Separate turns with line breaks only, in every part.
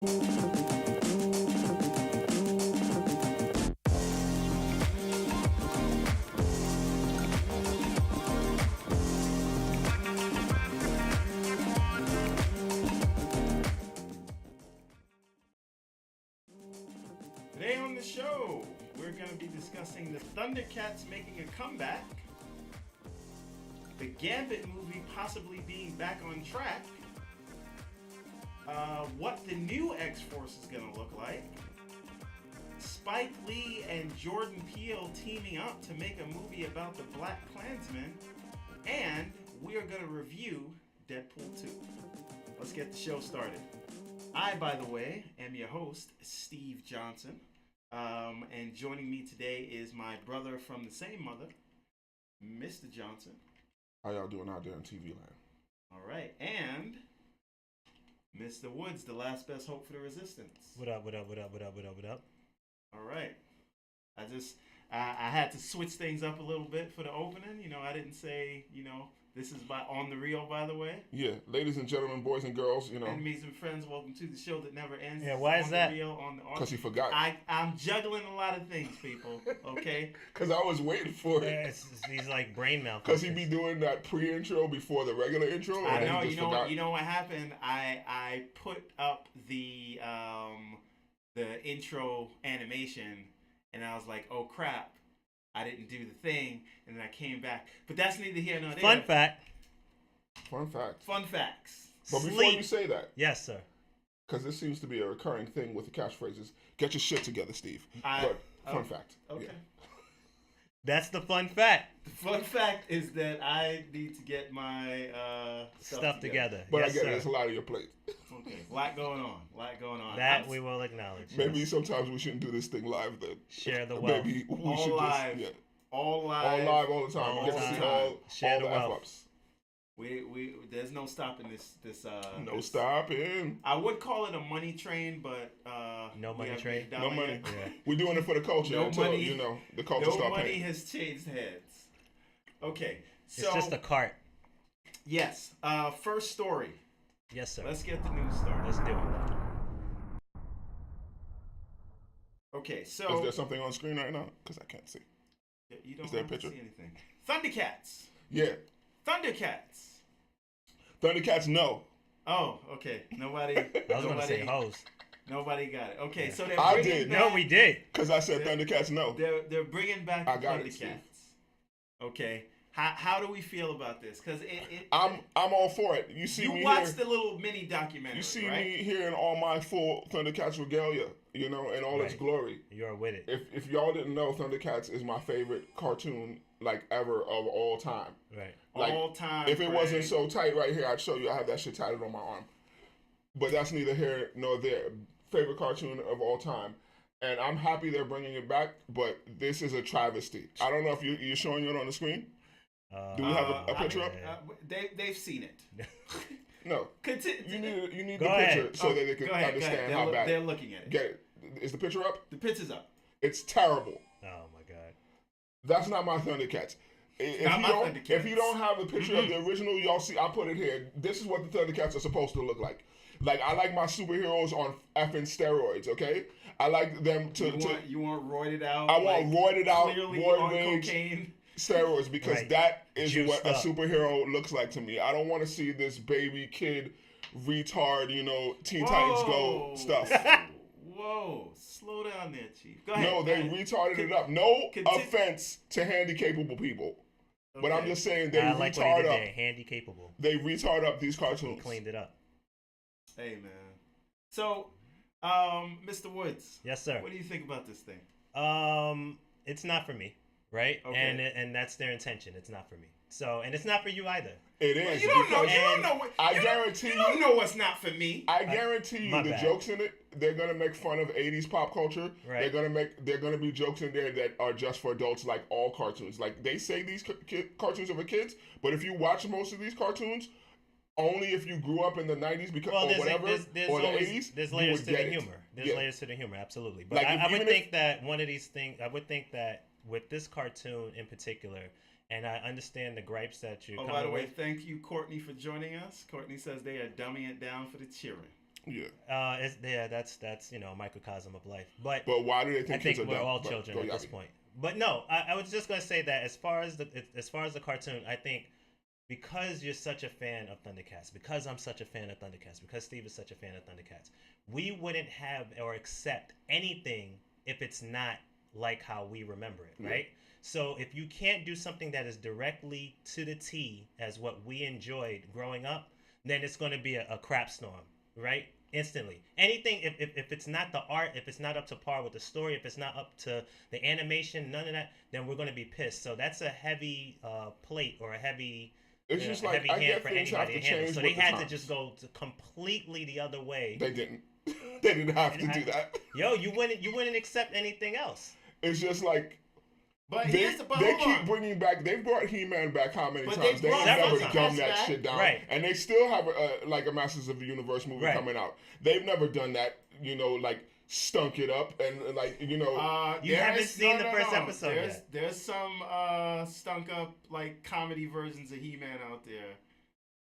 Today on the show, we're going to be discussing the Thundercats making a comeback, the Gamit movie possibly being back on track, what the new X-Force is going to look like, Spike Lee and Jordan Peele teaming up to make a movie about the BLACKKLANSMAN, and we are going to review Deadpool 2. Let's get the show started. I, by the way, am your host, Steve Johnson. And joining me today is my brother from the same mother, Mr. Johnson.
How y'all doing out there in TV land?
All right. And Mr. Woods, the last best hope for the resistance.
What up, what up, what up, what up, what up, what up?
All right. I had to switch things up a little bit for the opening. You know, I didn't say, this is on the real, by the way.
Yeah, ladies and gentlemen, boys and girls,
Enemies and friends, welcome to the show that never ends.
Yeah, why is that?
Because he forgot.
I'm juggling a lot of things, people, okay?
Because I was waiting for it.
Yeah, he's like brain melt.
Because he be doing that pre-intro before the regular intro.
I know, you know what happened? I put up the intro animation, and I was like, oh crap. I didn't do the thing, and then I came back. But that's neither here nor there.
Fun fact.
Fun fact.
Fun facts.
But before you say that.
Yes, sir.
Because this seems to be a recurring thing with the catchphrases. Get your shit together, Steve. Fun fact.
Okay.
Yeah.
That's the fun fact.
The fun fact is that I need to get my stuff together.
But
yes,
I get
sir.
It's a lot of your plate.
Okay. A lot going on.
That we will acknowledge.
Maybe
yes.
Sometimes we shouldn't do this thing live then.
Share the wealth.
Maybe we
all
should
live.
just... Yeah.
All live.
All live all the time.
All
We get to see all
Share
the
the wealth.
F-ups.
We there's no stopping this
stopping.
I would call it a money train, but
no money train.
No money.
Yeah.
We're doing it for the culture
No
until
money.
the culture
no
start
money
paying.
has changed heads. Okay, so
It's just a cart.
yes. First story.
Yes, sir.
Let's get the news started.
Let's do it.
Okay, so
Is there something on screen right now? Because I can't see.
you don't
is there a
have to
picture?
see anything. Thundercats.
Yeah.
Thundercats.
Thundercats, no.
Oh, okay. Nobody.
I was going to say hose.
Nobody got it. Okay,
Yeah.
so they're
I
bringing
did.
back,
No, we did.
Because I said Thundercats, no.
They're bringing back the
I got it,
Thundercats.
Steve.
Okay, how do we feel about this? Because
I'm all for it. You see
you
me
watched
here.
the little mini documentary.
You see
right?
me here in all my full Thundercats regalia, in all its
Right.
glory.
You're with it.
If y'all didn't know, Thundercats is my favorite cartoon ever of all time.
Right.
All time.
If it
Craig.
wasn't so tight right here, I'd show you. I have that shit tatted on my arm. But that's neither here nor there. Favorite cartoon of all time. And I'm happy they're bringing it back, but this is a travesty. I don't know if you're showing it on the screen. Do we have a picture up?
They've seen it.
No.
Continue.
You need
Go
the
ahead.
picture so that they can
Go ahead.
understand how bad.
They're looking at it.
Get it. Is the picture up?
The picture's up.
It's terrible.
Oh, my God.
That's not my Thundercats. If you don't have the picture of the original, y'all see, I put it here. This is what the Thundercats are supposed to look like. Like, I like my superheroes on effing steroids, okay? I like them to...
You want roided out?
I want roided out,
clearly
roid
on
rage
cocaine.
steroids because
Right.
that is
Juiced
what a
up.
superhero looks like to me. I don't want to see this baby kid retard, Teen Titans Go stuff.
Whoa, slow down there, Chief. Go ahead.
No, they retarded it up. No
Continue.
offense to handy-capable people. But I'm
Okay.
just saying they
I like what he
retard
did
up.
there. Handy capable.
They retard up these
He
cartoons.
cleaned it up.
Hey, man. So, Mr. Woods.
Yes, sir.
What do you think about this thing?
It's not for me, right?
Okay.
And that's their intention. It's not for me. So, and it's not for you either.
It is.
You don't know.
because
You don't know. What,
I
you
guarantee
don't, you don't know what's not for me.
I guarantee you
My
the
bad.
jokes in it, they're gonna make fun of 80s pop culture.
Right.
They're gonna be jokes in there that are just for adults, like all cartoons. Like they say these cartoons are for kids, but if you watch most of these cartoons, only if you grew up in the 90s or whatever,
there's
or the
always,
80s,
there's
you
layers
would
to the
get it.
humor. There's
Yeah.
layers to the humor, absolutely. But
Like,
I would
even
think that one of these things, I would think that with this cartoon in particular, and I understand the gripes that you're
Oh,
coming
by the way,
with.
thank you, Courtney, for joining us. Courtney says they are dumbing it down for the children.
That's microcosm of life. But
why do they
I
think
think
kids are
we're
dumb?
all children at this point. But no, I was just gonna say that as far as the cartoon, I think because you're such a fan of Thundercats, because I'm such a fan of Thundercats, because Steve is such a fan of Thundercats, we wouldn't have or accept anything if it's not like how we remember it, right? So if you can't do something that is directly to the T as what we enjoyed growing up, then it's going to be a crap storm, right? Instantly. Anything, if it's not the art, if it's not up to par with the story, if it's not up to the animation, none of that, then we're going to be pissed. So that's a heavy plate or a heavy...
It's just like,
heavy
I
hand
get
for
things have
anybody
to
to handle.
change
So
with
they
the
had to
times.
just go completely the other way.
They didn't. They didn't have to do that.
Yo, you wouldn't accept anything else.
It's just like...
But
they
hold
keep
on.
bringing back. They've brought He-Man back how many
But
times?
they
They ain't
brought
never
several
dumbed
times.
that shit down.
Right.
And they still have a Masters of the Universe movie coming out. They've never done that. Like stunk it up and like
You haven't seen the first episode yet.
There's some stunk up like comedy versions of He-Man out there.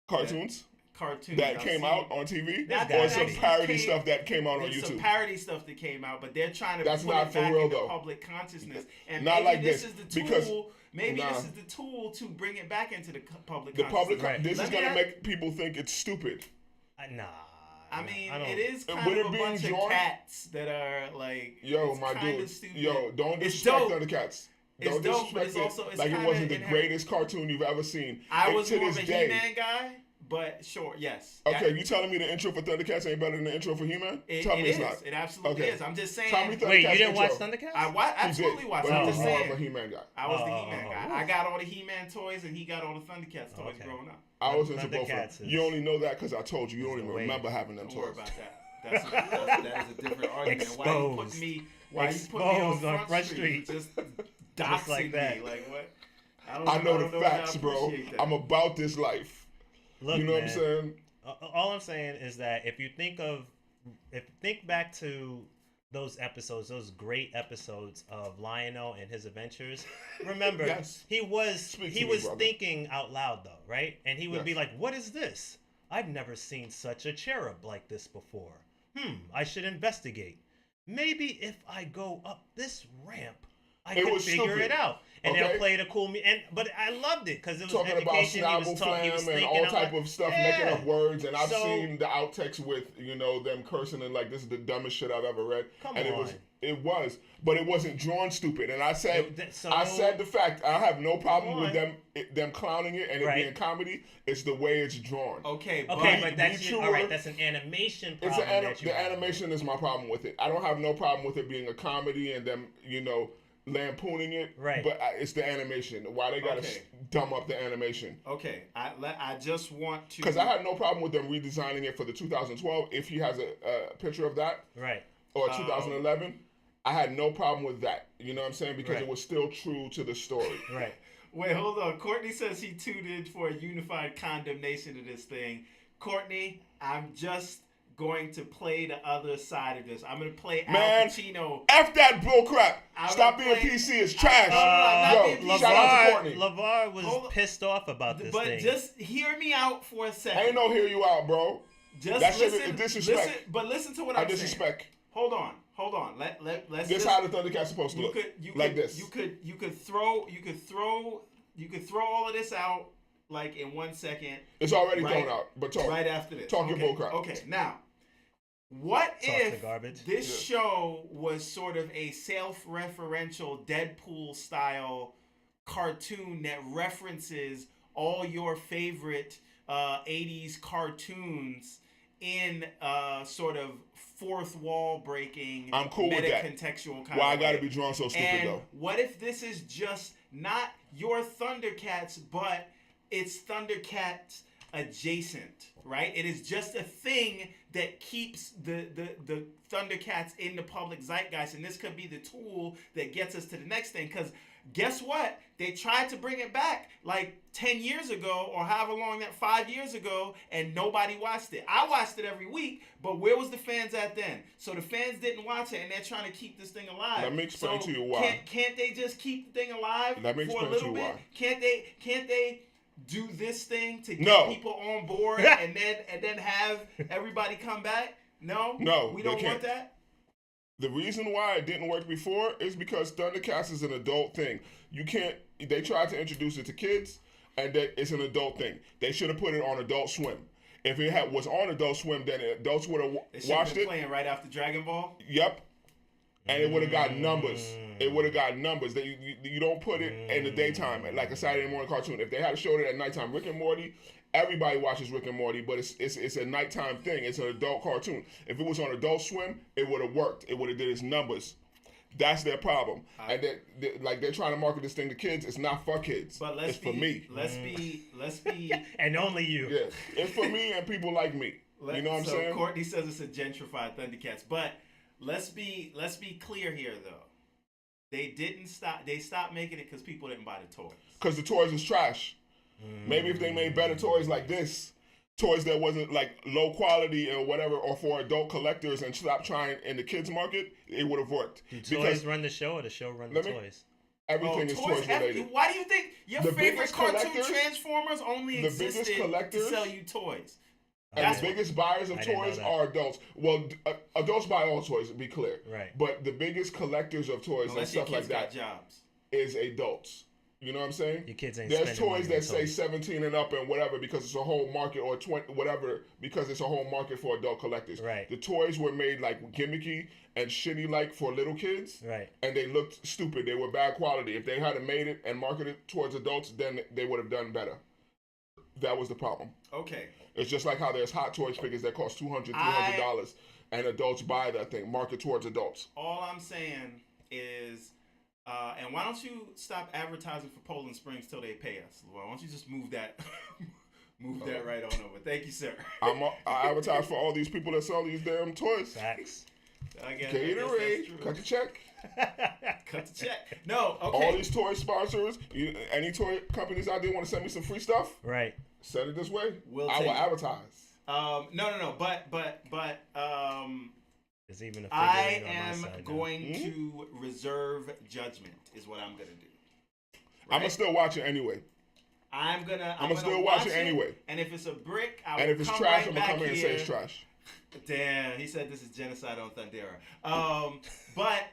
cartoons
Cartoons
that
I've
came
seen.
out on TV,
That
or some
actually
parody
came-
stuff that came out on
There's some
YouTube.
parody stuff that came out, but they're trying to
That's
put
not
it
for
back
real,
into
though.
public consciousness. And
Not
maybe
like
this
this,
is the tool.
because-
Maybe
Nah.
this is the tool to bring it back into the public
The
consciousness.
public,
Right.
this
Let
is
me
gonna
ask-
make people think it's stupid.
Nah.
I mean,
don't-
it is
And
kind
with
of
it
a
being
bunch
drawn-
of cats that are like.
Yo,
it's
my
kinda
dude.
Stupid.
Yo, don't
It's
disrespect
dope.
Thundercats.
It's
Don't
dope, but
disrespect
it's
it
also- it's
like it
kinda
wasn't the
inherent.
greatest cartoon you've ever seen.
I
And
was
to
more of
this
a
day.
He-Man guy, but sure, yes.
Okay, you telling me the intro for Thundercats ain't better than the intro for He-Man? Tell me
It
it's
is.
not.
It absolutely
Okay.
is. I'm just saying.
Tell me
Wait, you
Thundercats
didn't watch
intro.
Thundercats?
I absolutely
He
watched
did,
it.
but
I'm
he
just
was more of a
saying.
He-Man guy.
I was the
Oh,
He-Man guy.
oh.
I got all the He-Man toys, and he got all the Thundercats toys
Okay.
growing up.
I was into both of
Thundercats
them.
is-
You only know that because I told you. You don't
the
even
wave.
remember having them
Don't worry
toys.
about that. That is a different argument. Why you put
Exposed.
me? Why you put me
Exposed on
on
Front
Street?
Street.
Just doxing
like that.
me. Like what?
I know the
don't how to
facts, bro.
appreciate that.
I'm about this life.
Look,
You know what
man,
I'm saying?
All I'm saying is that if you think back to those episodes, those great episodes of Lionel and his adventures, remember
Yes.
he was
Speak to me, brother.
thinking out loud though, right? And he would be
Yes.
like, "What is this? I've never seen such a cherub like this before. I should investigate. Maybe if I go up this ramp, I
It
can
was
figure
stupid.
it out." And
Okay.
they'll play the cool but I loved it because it was
Talking about
education. He was
Snabble
talking, he
Flam
was
and
thinking
all
out
type
loud.
of stuff,
Yeah.
making up words, and I've
So-
seen the outtakes with them cursing and like this is the dumbest shit I've ever read.
Come
and
on.
but it wasn't drawn stupid. And I said, I said the fact I have no problem with them clowning it and it being comedy. It's the way it's drawn.
Okay,
Okay,
but
but that's
truer-
all right. That's an animation
It's
problem.
the animation is my problem with it. I don't have no problem with it being a comedy and them lampooning it.
Right.
But it's the animation. Why they gotta
Okay.
dumb up the animation?
okay, I just want to.
Because I had no problem with them redesigning it for the 2012. If he has a picture of that,
Right.
or 2011, I had no problem with that. You know what I'm saying? Because
Right.
it was still true to the story.
Right.
Wait, hold on. Courtney says he tooted for a unified condemnation of this thing. Courtney, I'm just going to play the other side of this. I'm going to play Al
Man,
Pacino.
F that bullcrap.
I'm
Stop
gonna
being
play-
PC. It's trash.
not
Yo,
being PC.
shout out to Courtney.
LeVar was
Hold on.
pissed off about this
But
thing.
just hear me out for a second.
Ain't no hear you out, bro.
Just
that shit
listen,
is disrespect.
listen, but listen to what
I
I'm saying.
disrespect.
Hold on. Let's
This
just,
how the Thundercats supposed to
you
look.
could
like this.
You could throw all of this out like in 1 second.
It's already
right-
thrown out. But talk.
Right after this.
Talk your
okay.
bullcrap.
Okay, now, what
Talk the
if
garbage.
this show was sort of a self-referential Deadpool style cartoon that references all your favorite 80s cartoons in sort of fourth wall breaking,
I'm cool with that.
meta-contextual kind
Why I
of
gotta
way.
be drawn so stupid
And
though?
what if this is just not your Thundercats, but it's Thundercats adjacent, right? It is just a thing that keeps the Thundercats in the public zeitgeist, and this could be the tool that gets us to the next thing. Because guess what? They tried to bring it back like 10 years ago, or however long that 5 years ago, and nobody watched it. I watched it every week, but where was the fans at then? So the fans didn't watch it, and they're trying to keep this thing alive.
Let me explain
So
to you why.
Can't they just keep the thing alive
Let me
for a
explain to
little
you
bit?
why.
Can't they do this thing to get
No.
people on board and then have everybody come back? No,
No,
we
they
don't
can't.
want that.
The reason why it didn't work before is because Thundercats is an adult thing. You can't. They tried to introduce it to kids, and that it's an adult thing. They should have put it on Adult Swim. If it was on Adult Swim, then adults would have watched it.
Playing right after Dragon Ball.
Yep. And it would have got numbers. It would have got numbers. You don't put it in the daytime like a Saturday morning cartoon. If they had showed it at nighttime, Rick and Morty, everybody watches Rick and Morty, but it's a nighttime thing. It's an adult cartoon. If it was on Adult Swim, it would have worked. It would have did its numbers. That's their problem. And they're trying to market this thing to kids. It's not for kids.
But
it's for me.
Let's be.
And only you.
Yeah, it's for me and people like me. You know what I'm saying?
Courtney says it's a gentrified Thundercats, but let's be clear here though. They didn't stop. They stopped making it because people didn't buy the toys.
Because the toys is trash. Maybe if they made better toys like this, toys that wasn't like low quality or whatever, or for adult collectors, and stop trying in the kids market, it would have worked.
Do toys run the show, or the show run the toys?
Everything is toys related.
Why do you think your favorite cartoon
collectors-
Transformers only existed to sell you toys?
And the biggest buyers of toys are adults. Well, adults buy all toys, to be clear.
Right.
But the biggest collectors of toys and stuff like that is adults. You know what I'm saying?
Your kids ain't
There's
spending
toys
money
that
on
say
toys.
17 and up and whatever because it's a whole market, or 20, whatever, because it's a whole market for adult collectors.
Right.
The toys were made like gimmicky and shitty like for little kids.
Right.
And they looked stupid. They were bad quality. If they had made it and marketed towards adults, then they would have done better. That was the problem.
Okay.
It's just like how there's Hot Toys figures that cost $200, $300, and adults buy that thing, market towards adults.
All I'm saying is, and why don't you stop advertising for Poland Springs till they pay us? Why don't you just move that, that right on over? Thank you, sir.
I advertise for all these people that sell these damn toys.
Facts.
Gatorade, cut the check.
Cut the check. No, okay.
All these toy sponsors, any toy companies out there want to send me some free stuff?
Right.
Send it this way. I will advertise.
No. But
There's even a
I am going to reserve judgment. Is what I'm gonna do.
Right? I'm gonna still watch it anyway.
I'm gonna
still watch it anyway.
And if it's a brick,
and if it's trash, I'm gonna come here and say it's trash.
Damn, he said this is genocide on Thundera. But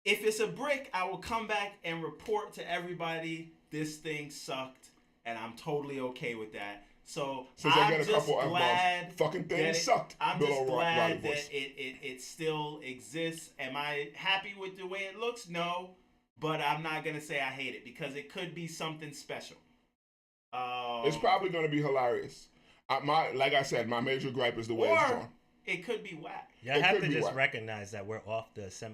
if it's a brick, I will come back and report to everybody this thing sucked, and I'm totally okay with that. So
since
I'm
I get a
just
couple
glad
fucking things sucked.
I'm just glad that it still exists. Am I happy with the way it looks? No, but I'm not gonna say I hate it because it could be something special.
It's probably gonna be hilarious. Like I said, my major gripe is the way it's drawn.
It could be whack.
Yeah, I have to just recognize that we're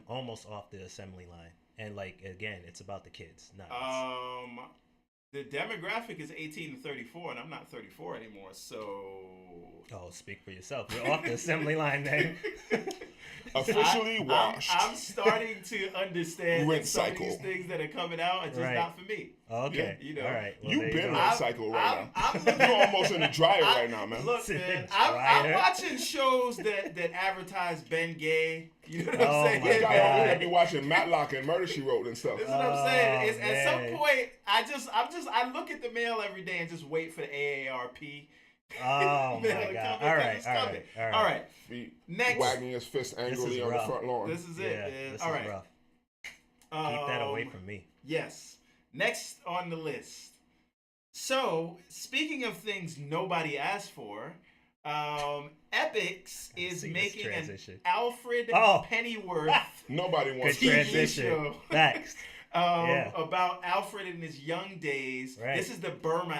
almost off the assembly line, and like again, it's about the kids. Not us.
The demographic is 18 to 34, and I'm not 34 anymore, so...
Oh, speak for yourself. You're off the assembly line, then.
Officially washed.
I'm starting to understand that some
cycle.
of these things that are coming out are just not for me.
Okay.
You know.
All right. Well,
You've been on cycle right now.
You're
almost in the dryer right now, man.
Look, man, I'm watching shows that advertise Ben Gay. You know what I'm saying?
This guy over here be watching Matlock and Murder, She Wrote and stuff.
That's what I'm saying. It's, at some point, I look at the mail every day and just wait for the AARP.
Oh my God! All right.
Feet
next,
wagging his fist angrily on the front lawn.
This is it.
Yeah, this
all
is
right.
rough. Keep that away from me.
Yes. Next on the list. So, speaking of things nobody asked for, Epix is making an Alfred Pennyworth
nobody wants
TV show.
Next.
About Alfred in his young days.
Right.
This is the Burma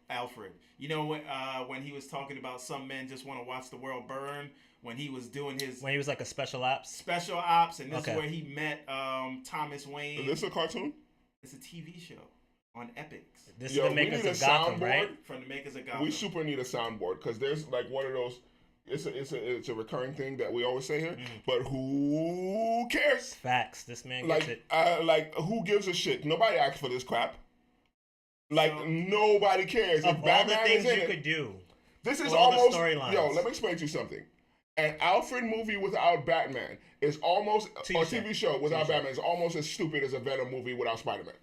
Alfred. You know when he was talking about some men just want to watch the world burn. When he was doing when
he was like a special ops,
and this is where he met Thomas Wayne.
Is this a cartoon?
It's a TV show on Epix.
This is the makers of Gotham, right?
From the makers of Gotham.
We super need a soundboard because there's like one of those. It's a recurring thing that we always say here, but who cares?
Facts. This man gets it.
Like who gives a shit? Nobody asked for this crap. Nobody cares.
Of
if Batman
all the things
is in
you could do,
this is
all
almost.
The storylines.
Yo, let me explain to you something. An Alfred movie without Batman is almost a TV show without Batman is almost as stupid as a Venom movie without Spider-Man.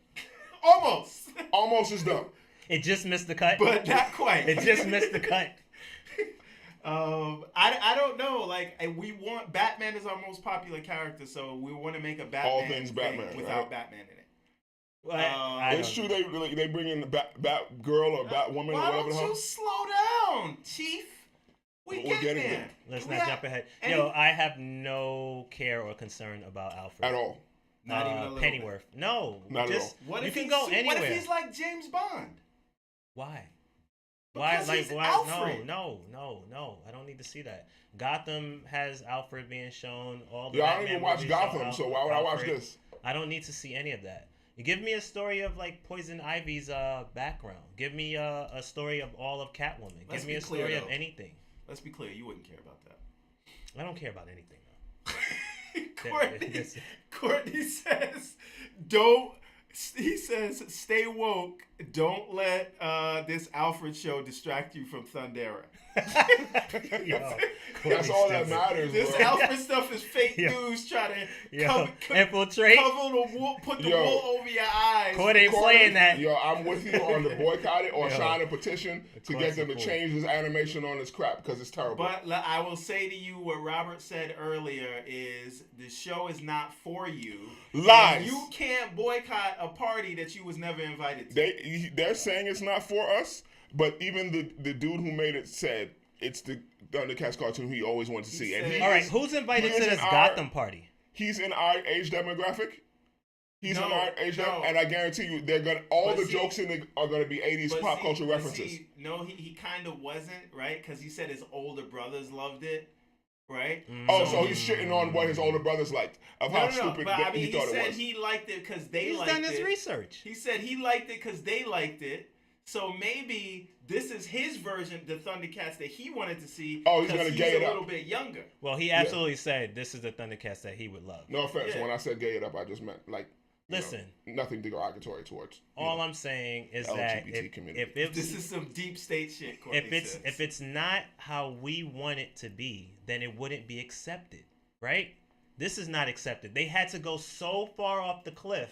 Almost
as dumb.
It just missed the cut,
but not quite.
It just missed the cut.
I don't know. Like, we want Batman is our most popular character, so we want to make a Batman
All things
thing
Batman,
without
right?
Batman in it.
It's true they bring in Bat Girl or Bat-Woman or
Why
whatever the
don't
hell.
you slow down, Chief? We're
getting
there.
there.
Let's not jump ahead. Yo, I have no care or concern about Alfred
At all.
Not even a little
Pennyworth.
bit.
No,
Not at all.
What
you
if
can
he's,
go anywhere.
What if he's like James Bond?
Why?
Because
Why?
he's
Why?
Alfred.
No. I don't need to see that. Gotham has Alfred being shown. All the
Yeah, I don't
Batman
even watch
movies
Gotham,
show
so why would I watch
Alfred.
this?
I don't need to see any of that. You give me a story of like Poison Ivy's background. Give me a story of all of Catwoman.
Let's
Give me
be
a story
clear,
of
though.
anything.
Let's be clear, you wouldn't care about that.
I don't care about anything though.
Courtney says, don't. He says, stay woke. Don't let this Alfred show distract you from Thundera.
Yo,
That's all that matters,
This
bro.
Alfred stuff is fake
Yo.
news trying to
Yo, infiltrate.
cover the wool, put the wool over your eyes.
Court ain't
Courtney,
playing that.
Yo, I'm with you on the boycott it or
Yo.
sign a petition to get them to change this animation on this crap because it's terrible.
But I will say to you what Robert said earlier is the show is not for you.
Lies.
And you can't boycott a party that you was never invited to.
They're saying it's not for us, but even the dude who made it said it's the Thundercats cartoon he always wanted to see. And
said-
he
All right,
is-
who's invited
he
to
is
this
in our-
Gotham party?
He's in our age demographic. He's in our age
no.
demographic, and I guarantee you, they're gonna all
But
the
see-
jokes in it are gonna be 80s
But
pop
see-
culture
but
references.
see, no, he kind of wasn't, right? Because he said his older brothers loved it, right?
Oh, so he's shitting on what his older brothers liked of how stupid
But I mean,
he thought
said
it was.
he liked it because they
He's
liked
done his
it.
research.
He said he liked it because they liked it. So maybe this is his version, the Thundercats that he wanted to see.
Oh, he's
'cause
gonna gay it
a
up.
little bit younger.
Well, he absolutely said this is the Thundercats that he would love.
No offense,
Yeah.
when I said gay it up, I just meant like you
Listen.
know, nothing derogatory towards.
All I'm saying is that
LGBT community.
if
This is some deep state shit. Courtney says.
if it's not how we want it to be, then it wouldn't be accepted, right? This is not accepted. They had to go so far off the cliff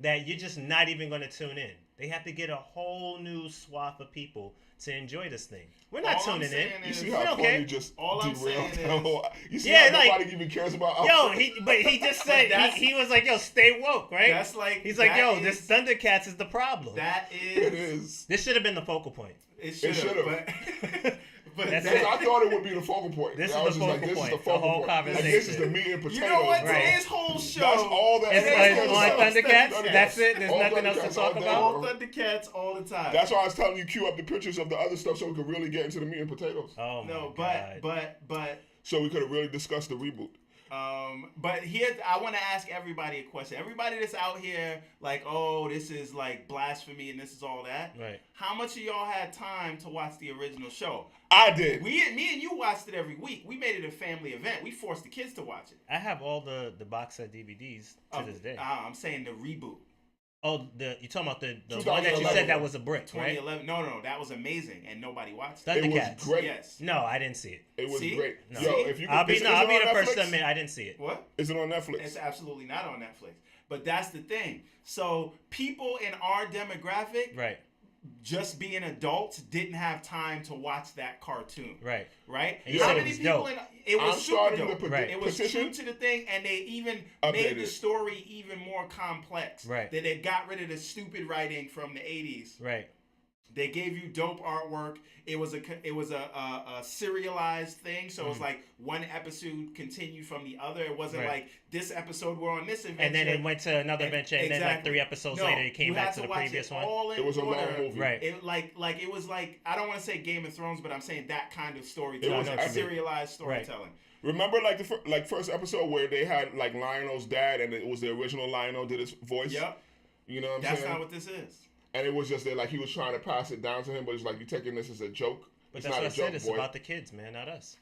that you're just not even going to tune in. They have to get a whole new swath of people to enjoy this thing. We're not
All I'm
tuning in.
saying
You
is-
see
We
how
don't
Courtney
care.
just
All I'm
derailed
saying
the
is-
whole. You see
Yeah,
how
like-
nobody even cares about
Yo,
Alfred?
he just said
That's-
he was like, yo, stay woke, right?
That's like
He's like,
that
yo,
is-
this Thundercats is the problem.
That
It
is.
is.
This should have been the focal point.
It should
should've.
have. But
That's
Because
it.
I thought it would be the focal point.
This
I
is
was
the
just like,
focal
this is
point.
the
The
focal
whole
point. Like, this is the
conversation.
meat and potatoes.
You know what?
Right.
Today's whole show.
That's all that.
It's
Today's
like
whole
on
show is
Thundercats. That's it. There's
All
nothing else to
Thundercats
talk
all day,
about.
All
bro.
Thundercats all the time.
That's why I was telling you, cue up the pictures of the other stuff so we could really get into the meat and potatoes.
Oh my
no,
god.
but
So we could have really discussed the reboot.
But here, I want to ask everybody a question. Everybody that's out here, like, oh, this is like blasphemy and this is all that.
Right.
How much of y'all had time to watch the original show?
I did.
Me and you watched it every week. We made it a family event. We forced the kids to watch it.
I have all the box set DVDs to this day.
I'm saying the reboot.
Oh, you talking about the one that you
2011.
said that was a brick, right?
2011. No, that was amazing, and nobody watched it.
It was
Thundercats.
great.
Yes.
No, I didn't see it.
It was
See?
great.
No.
Yo, if you
I'll be
is it
the
on
first to
Netflix?
admit I didn't see it.
What?
Is it on Netflix?
It's absolutely not on Netflix. But that's the thing. So people in our demographic,
Right.
just being adults, didn't have time to watch that cartoon.
Right.
Right?
And you
said
How
it
many
was
people
dope.
in it was
I'm
super
starting
dope.
the
Right.
It was
petition.
true to the thing, and they even
Updated
made the
it.
story even more complex.
Right.
That they got rid of the stupid writing from the 80s.
Right.
They gave you dope artwork. It was a serialized thing, so it was like one episode continued from the other. It wasn't
Right.
like this episode we're on this adventure,
And then it went to another adventure, and then like
Exactly.
3 episodes
No,
later, it came
you
back
had
to the
watch
previous
it
one.
all in
It was a long
order.
movie.
Right.
It like it was like I don't want to say Game of Thrones, but I'm saying that kind of
It
storytelling,
was
like
epic.
serialized storytelling.
Remember, like the first episode where they had like Lionel's dad, and it was the original Lionel did his voice.
Yep,
You know what I'm
that's
saying?
not what this is.
And it was just that like he was trying to pass it down to him, but it's like you're taking this as a joke.
But
It's
that's
not
what I
a
said.
joke,
It's
boy.
about the kids, man, not us.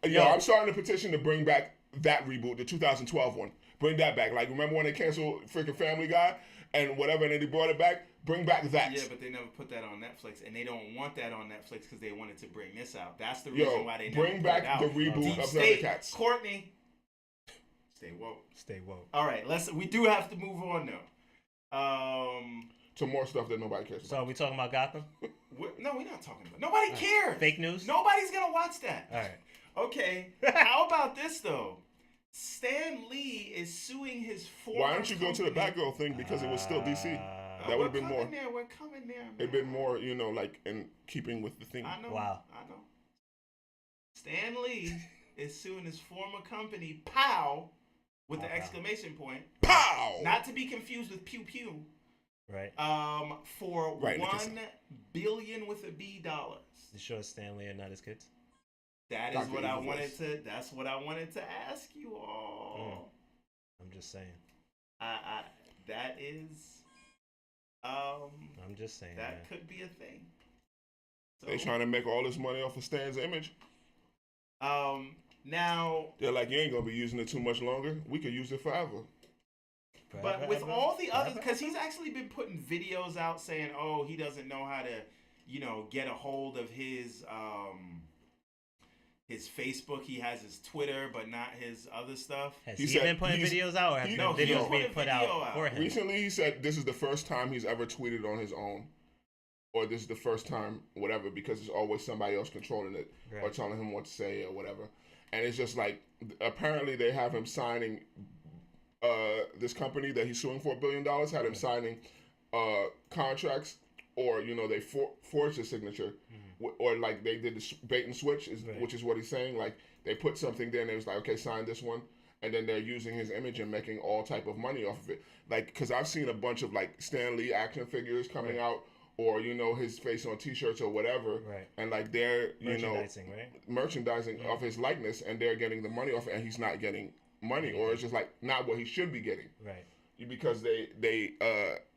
Yo, I'm starting a petition to bring back that reboot, the 2012 one. Bring that back. Like, remember when they canceled freaking Family Guy and whatever, and then they brought it back? Bring back that.
Yeah, but they never put that on Netflix, and they don't want that on Netflix because they wanted to bring this out. That's the reason why they never
bring
put
back
it out.
the reboot
Deep
of
State,
Thundercats.
Courtney, stay woke.
Stay woke.
All right, we do have to move on though.
to more stuff that nobody cares
So
about.
are we talking about Gotham?
No, we're not talking about. Nobody cares.
Fake news?
Nobody's gonna watch that.
All right.
Okay. How about this though? Stan Lee is suing his former.
Why don't you go to the
company.
Batgirl thing because it was still DC? That would have been more.
We're coming there. Man.
It'd been more, you know, like in keeping with the theme.
I know.
Wow.
I know. Stan Lee is suing his former company, Pow, with the exclamation point.
Pow!
Not to be confused with Pew Pew.
Right.
For
Right,
$1 billion with a B dollars.
You sure Stanley and not his kids?
That is what I wanted to. That's what I wanted to ask you all.
I'm just saying.
That is.
I'm just saying.
That
man.
could be a thing. So,
They trying to make all this money off of Stan's image.
Now.
They're like, you ain't gonna be using it too much longer. We could use it forever.
But with all the others, because he's actually been putting videos out saying, oh, he doesn't know how to, you know, get a hold of his Facebook. He has his Twitter, but not his other stuff.
Has
He
he
said
been putting videos out, or have videos being put out for him?
Recently, he said this is the first time he's ever tweeted on his own, or this is the first time, whatever, because there's always somebody else controlling it or telling him what to say or whatever. And it's just like, apparently they have him signing, this company that he's suing for $1 billion had him signing contracts, or, you know, they forged his signature, or like they did the bait and switch, which is what he's saying. Like they put something there and it was like, okay, sign this one. And then they're using his image and making all type of money off of it. Like, because I've seen a bunch of like Stan Lee action figures coming out, or, you know, his face on T-shirts or whatever.
Right.
And like they're, you know, merchandising
Yeah.
off his likeness, and they're getting the money off it, and he's not getting money, or it's just like not what he should be getting.
Right.
Because they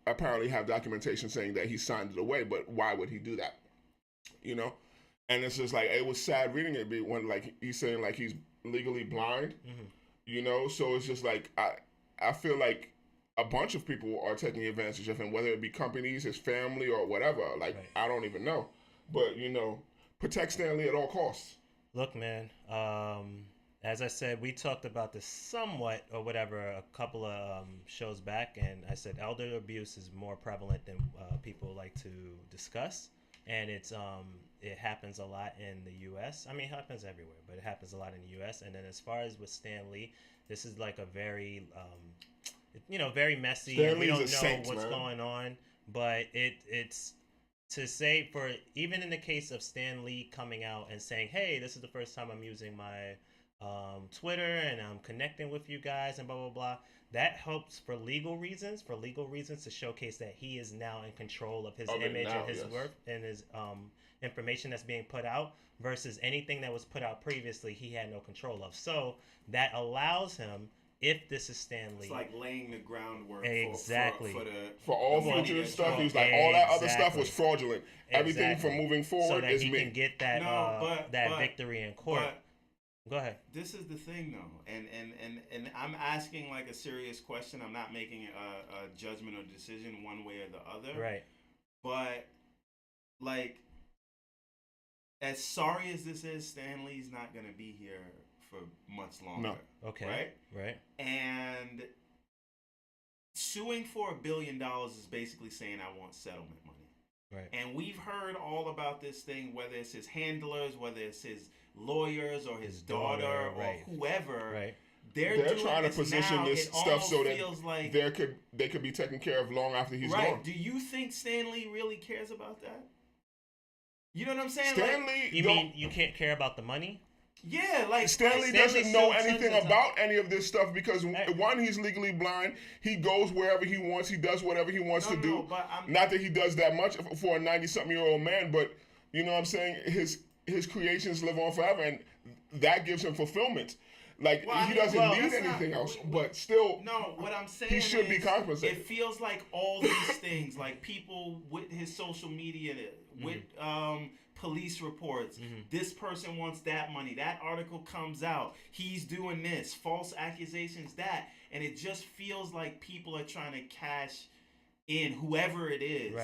apparently have documentation saying that he signed it away, but why would he do that? You know? And it's just like, it was sad reading it when like he's saying like he's legally blind, you know? So it's just like, I feel like a bunch of people are taking advantage of him, whether it be companies, his family, or whatever. Like, I don't even know. But, you know, protect Stan Lee at all costs.
Look, man, as I said, we talked about this somewhat or whatever a couple of shows back, and I said elder abuse is more prevalent than people like to discuss, and it happens a lot in the U.S. I mean, it happens everywhere, but it happens a lot in the U.S. And then as far as with Stan Lee, this is like a very, you know, very messy.
Stan
we
Lee's
don't know
saint,
what's
man.
going on, but it's to say, for even in the case of Stan Lee coming out and saying, hey, this is the first time I'm using my Twitter and I'm connecting with you guys and blah blah blah, that helps for legal reasons to showcase that he is now in control of his image and his work and his information that's being put out, versus anything that was put out previously he had no control of. So that allows him, if this is Stan Lee,
It's like laying the groundwork
for all future stuff. He was like, all that other stuff was fraudulent. Everything from moving forward
so that
is
he
me.
can get that victory in court. Go ahead.
This is the thing, though, and I'm asking like a serious question. I'm not making a judgment or decision one way or the other.
Right.
But like, as sorry as this is, Stan Lee's not gonna be here for much longer.
No.
Okay. Right.
And suing for $1 billion is basically saying I want settlement money.
Right.
And we've heard all about this thing, whether it's his handlers, whether it's his lawyers or his daughter or whoever.
Right.
They're
trying to position this stuff so that
like
they could be taken care of long after he's
right.
gone.
Do you think Stan Lee really cares about that? You know what I'm saying?
Stan Lee,
you mean you can't care about the money?
Yeah, like
Stan Lee doesn't know anything about any of this stuff because one, he's legally blind. He goes wherever he wants. He does whatever he wants to do.
But
not that he does that much for a 90-something-year-old man, but you know what I'm saying? His creations live on forever, and that gives him fulfillment. Like, he doesn't need anything else, but still,
no, what I'm saying
he should be compensated.
It feels like all these things, like people with his social media, with police reports, this person wants that money, that article comes out, he's doing this, false accusations, that, and it just feels like people are trying to cash in, whoever it is,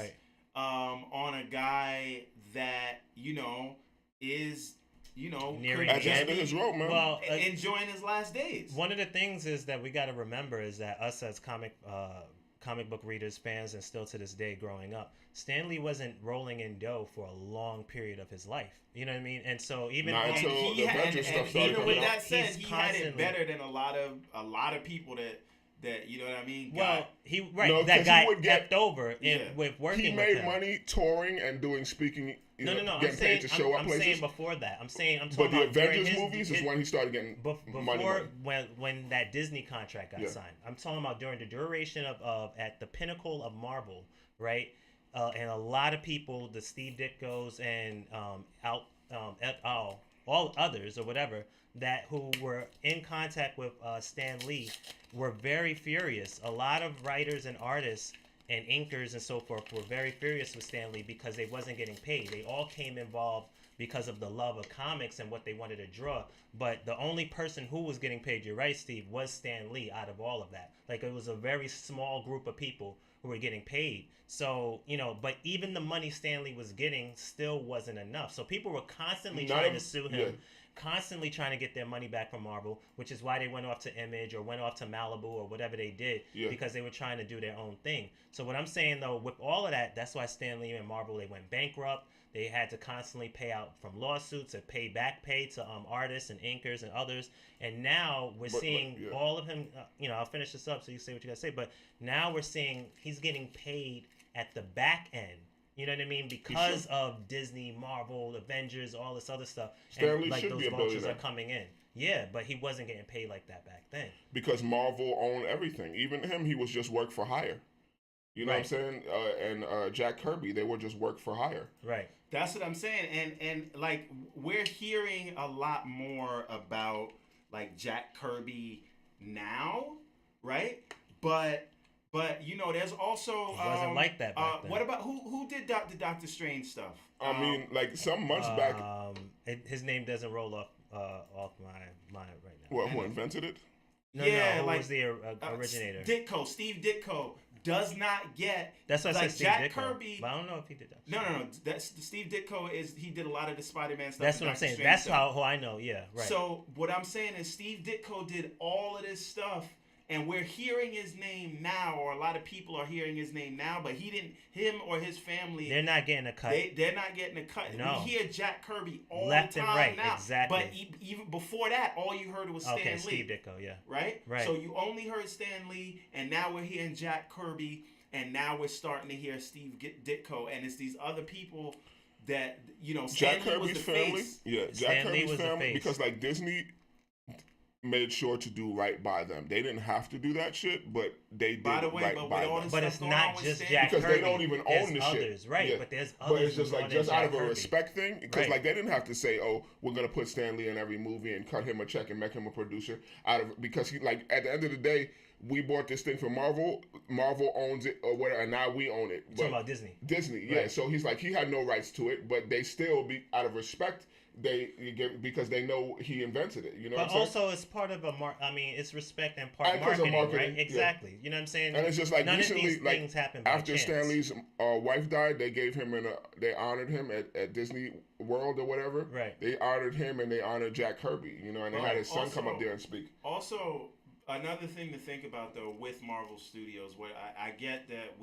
on a guy that, you know, is, you know,
at the end of his rope, man.
Well,
enjoying his last days.
One of the things is that we got to remember is that us as comic comic book readers, fans, and still to this day growing up, Stan Lee wasn't rolling in dough for a long period of his life. You know what I mean? And so even
Not until the Avengers stuff started
even
coming
with
out.
that said,
He's
he had it
constantly-
better than a lot of people that you know what I mean.
well, he
No,
that
'cause
guy
he would get-
effed over
Yeah.
with working
He
with
made
him.
money touring and doing speaking. You
No,
know,
no, no.
getting paid to show up
I'm
places.
saying before that. I'm talking
But the
about during
Avengers
his-
movies is
his-
when he started getting
before
money.
when that Disney contract got
Yeah.
signed. I'm talking about during the duration of at the pinnacle of Marvel, right? And a lot of people, the Steve Ditkos and et al, all others or whatever, that who were in contact with Stan Lee were very furious. A lot of writers and artists and inkers and so forth were very furious with Stan Lee because they wasn't getting paid. They all came involved because of the love of comics and what they wanted to draw. But the only person who was getting paid, you're right, Steve, was Stan Lee out of all of that. Like, it was a very small group of people who were getting paid. So, you know, but even the money Stan Lee was getting still wasn't enough. So people were constantly trying to sue him. Constantly trying to get their money back from Marvel, which is why they went off to Image or went off to Malibu or whatever they did, because they were trying to do their own thing. So what I'm saying, though, with all of that, that's why Stan Lee and Marvel, they went bankrupt. They had to constantly pay out from lawsuits and pay to artists and inkers and others. And now we're seeing all of him, you know, I'll finish this up so you say what you got to say, but now we're seeing he's getting paid at the back end. You know what I mean? Because of Disney, Marvel, Avengers, all this other stuff.
Stan Lee
and like
should
those
be a
vultures
billionaire.
are coming in. Yeah, but he wasn't getting paid like that back then.
Because Marvel owned everything. Even him, he was just work for hire. You know what I'm saying? And Jack Kirby, they were just work for hire.
Right.
That's what I'm saying. And like, we're hearing a lot more about like Jack Kirby now, right? But you know, there's also
It wasn't like that back then.
what about who did the Doctor Strange stuff?
I mean, like some months back.
His name doesn't roll off my mind right now.
What? Who invented it?
No,
Yeah,
who
like,
was the originator?
Steve Ditko does not get.
That's what I
like
said, Steve
Jack
Ditko.
Kirby.
But I don't know if he did that.
No. That's Steve Ditko he did a lot of the Spider-Man stuff.
That's
and
what I'm
Doctor
saying.
Strange
That's
stuff.
how I know. Yeah, right.
So what I'm saying is Steve Ditko did all of this stuff, and we're hearing his name now, or a lot of people are hearing his name now, but him or his family,
they're not getting a cut.
They're not getting a cut.
No.
We hear Jack Kirby all
Left
the
and
time
right,
now.
exactly.
But even before that, all you heard was Stan Lee.
Steve Ditko, yeah.
Right?
Right.
So you only heard Stan Lee, and now we're hearing Jack Kirby, and now we're starting to hear Steve Ditko, and it's these other people that, you know, Stan
Jack
Lee was
Kirby's
the
family.
face.
Yeah, Jack
Stan Lee
Kirby's
was the
family.
face.
Because like Disney made sure to do right by them. They didn't have to do that shit, but they did
By the way,
right
but
by
with all
them.
this
But
stuff
it's
going
not
on with
just
Stan
Jack
Because
Kirby.
they don't even
There's
own the
others,
shit.
right?
Yeah.
But there's
But
others.
it's just
more
like
than
just out
Jack
of a
Kirby.
respect thing, because
Right.
like they didn't have to say, "Oh, we're gonna put Stan Lee in every movie and cut him a check and make him a producer." Because he, like, at the end of the day, we bought this thing from Marvel. Marvel owns it or whatever, and now we own it.
Talking about Disney.
Disney, yeah.
Right.
So he's like, he had no rights to it, but they still be out of respect. Because they know he invented it. You know
But
what I'm saying?
also, it's part of
it's
respect and part
And 'cause of
marketing,
marketing,
right? Exactly. You know what I'm saying?
And it's just like
none
recently,
of these
like
things happen by
after
chance.
Stan Lee's wife died, they gave him they honored him at Disney World or whatever.
Right.
They honored him and they honored Jack Kirby. You know, and they had his son come up
Also-
there and speak.
Also, another thing to think about though with Marvel Studios, where I get that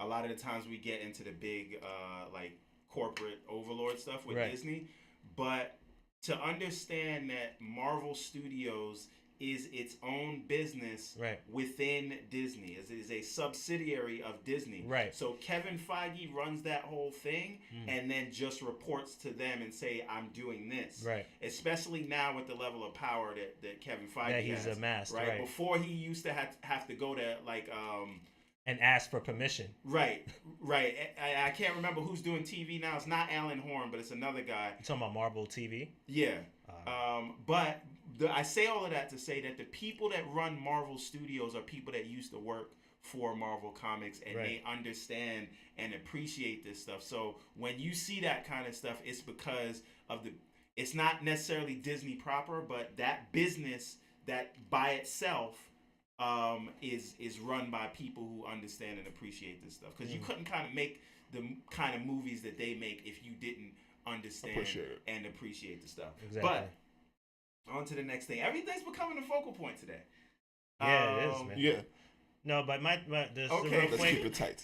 a lot of the times we get into the big like corporate overlord stuff with
Right.
Disney, but to understand that Marvel Studios is its own business
Right.
within Disney. It is a subsidiary of Disney.
Right.
So Kevin Feige runs that whole thing and then just reports to them and say, I'm doing this.
Right.
Especially now with the level of power that Kevin Feige
That he's
has.
amassed,
Right?
right.
Before he used to have to go to like
And ask for permission.
Right. I can't remember who's doing TV now. It's not Alan Horn, but it's another guy.
You talking about Marvel TV?
Yeah. But I say all of that to say that the people that run Marvel Studios are people that used to work for Marvel Comics, and
Right.
they understand and appreciate this stuff. So when you see that kind of stuff, it's because of it's not necessarily Disney proper, but that business that by itself is run by people who understand and appreciate this stuff. Because you couldn't kind of make the kind of movies that they make if you didn't understand and appreciate the stuff.
Exactly.
But on to the next thing. Everything's becoming a focal point today.
Yeah, it is, man.
Yeah.
No, but this
Okay.
real
Let's
quick.
keep it tight.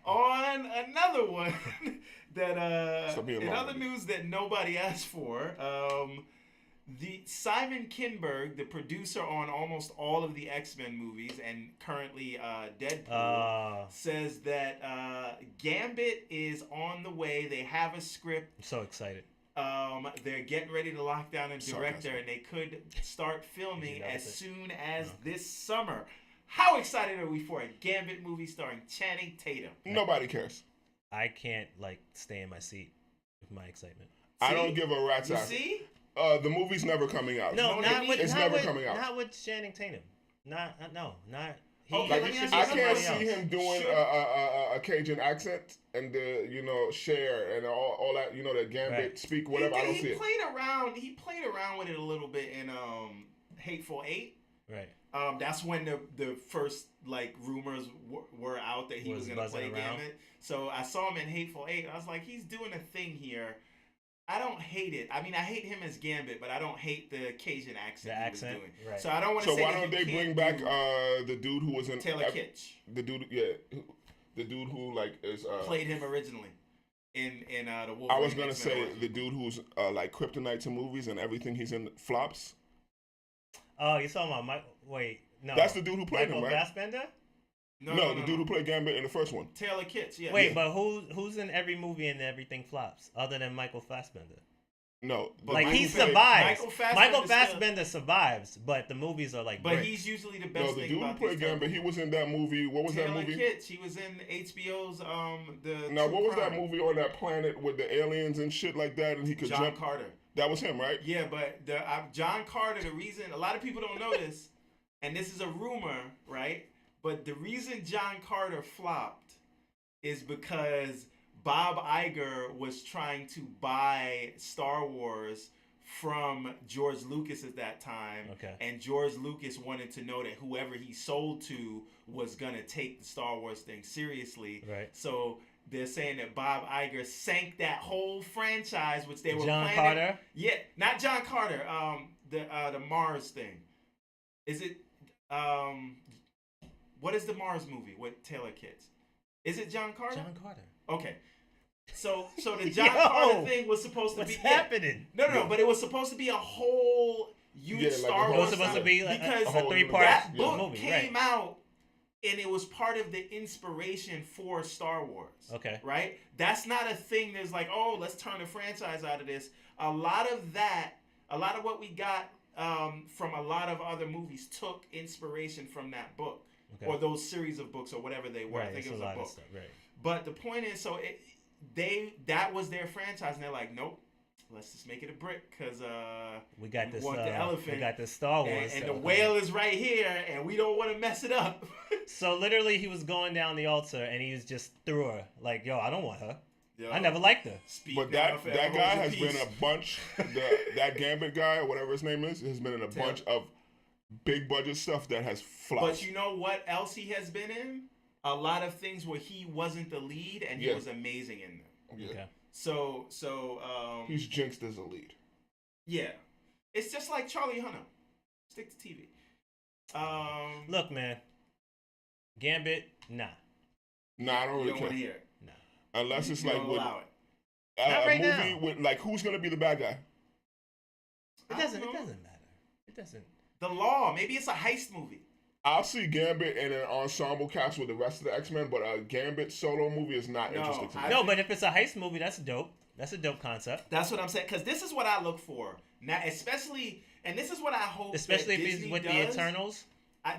On another one that
Stop being
in
long
other
with it.
news that nobody asked for, the Simon Kinberg, the producer on almost all of the X-Men movies and currently Deadpool, says that Gambit is on the way. They have a script.
I'm so excited.
They're getting ready to lock down a director,
Sarcasm.
and they could start filming
Did you
as
notice it?
soon as this summer. How excited are we for a Gambit movie starring Channing Tatum?
Nobody cares.
I can't stay in my seat with my excitement.
I don't give a rat's
You
ass.
see?
The movie's never coming out.
No, not with
it's
not
never
with,
coming out.
Not with Channing Tatum. Not. He,
Okay,
Like,
let me ask
he
you
I
should be
can't
somebody
see
else.
him doing
Should-
a Cajun accent and the Cher and all that the Gambit
Right.
speak whatever. I don't see
He
it.
played around. He played around with it a little bit in Hateful Eight.
Right.
That's when the first rumors were out that he was going to play
buzzing around.
Gamut. So I saw him in Hateful Eight. I was like, he's doing a thing here. I don't hate it. I mean, I hate him as Gambit, but I don't hate the Cajun accent he was doing.
right.
So I don't want to
So
say
why
that
don't
he
they
can't
bring back
do
the dude who was in
Taylor Kitsch.
the dude who is
Played him originally in the Wolverine.
I was gonna
X-Men
say
origin.
the dude who's like kryptonite to movies and everything he's in flops.
Oh, you're talking about Mike? Wait, no.
That's the dude who played
Michael
him, right?
Fassbender?
No, the dude who played Gambit in the first one.
Taylor Kitsch. Yeah.
Wait, but who's in every movie and everything flops other than Michael Fassbender?
No,
But
Like
Michael
he
Fassbender-
survives.
Michael
Michael
Fassbender's
Fassbender survives, but the movies are
But
brick.
he's usually the best
no, the
thing
dude who
about
played
these type of
Gambit, he was in that movie. What was that
Taylor
movie?
Kitsch. He was in HBO's the.
Now,
True
what was that
Crime.
movie on that planet with the aliens and shit like that, and he could
John
jump?
Carter.
That was him, right?
Yeah, but John Carter. The reason a lot of people don't know this, and this is a rumor, right? But the reason John Carter flopped is because Bob Iger was trying to buy Star Wars from George Lucas at that time.
Okay.
And George Lucas wanted to know that whoever he sold to was going to take the Star Wars thing seriously.
Right.
So they're saying that Bob Iger sank that whole franchise, which they were
John
planning.
Carter?
Yeah, not John Carter. The Mars thing. Is it what is the Mars movie with Taylor Kitsch? Is it John Carter?
John Carter.
Okay. So the John
Yo,
Carter thing was supposed to
What's
be
happening?
No, but it was supposed to be a whole huge
Yeah, like
Star
a whole-
It
Wars
was supposed to
thing,
be
because
a
whole
3-part
that book
movie,
came
right?
out and it was part of the inspiration for Star Wars.
Okay.
Right? That's not a thing that's like, oh, let's turn a franchise out of this. A lot of what we got from a lot of other movies took inspiration from that book.
Okay.
Or those series of books or whatever they were.
Right,
I think
it's
it was
a
a
lot
book.
of stuff, right?
But the point is, so that was their franchise, and they're like, nope, let's just make it a brick because
We got this.
want the elephant,
We got this Star Wars.
and the whale is right here, and we don't want to mess it up.
So literally, he was going down the altar, and he was just threw her like, "Yo, I don't want her.
Yo,
I never liked her."
speak
But
now,
that
forever
guy
hold your
has
peace.
been a bunch. That Gambit guy, or whatever his name is, has been in a
Taylor.
bunch of big budget stuff that has flopped.
But you know what else he has been in? A lot of things where he wasn't the lead, and he
Yeah.
was amazing in them.
Yeah.
Okay.
So
He's jinxed as a lead.
yeah, it's just like Charlie Hunnam. Stick to TV.
Look, man. Gambit, nah.
Nah, I don't
You
really
don't want to
care.
hear it.
Unless it's
You
like
don't
with
allow it.
Not
a
right
movie
now.
with like who's gonna be the bad guy?
It
I
doesn't.
don't
It
know.
doesn't matter. It doesn't.
The Law. Maybe it's a heist movie.
I'll see Gambit in an ensemble cast with the rest of the X-Men, but a Gambit solo movie is not
No,
interesting to me.
No, but if it's a heist movie, that's dope. That's a dope concept.
That's what I'm saying. Because this is what I look for now, especially, and this is what I hope.
Especially
that
if
Disney
he's with
does.
the Eternals.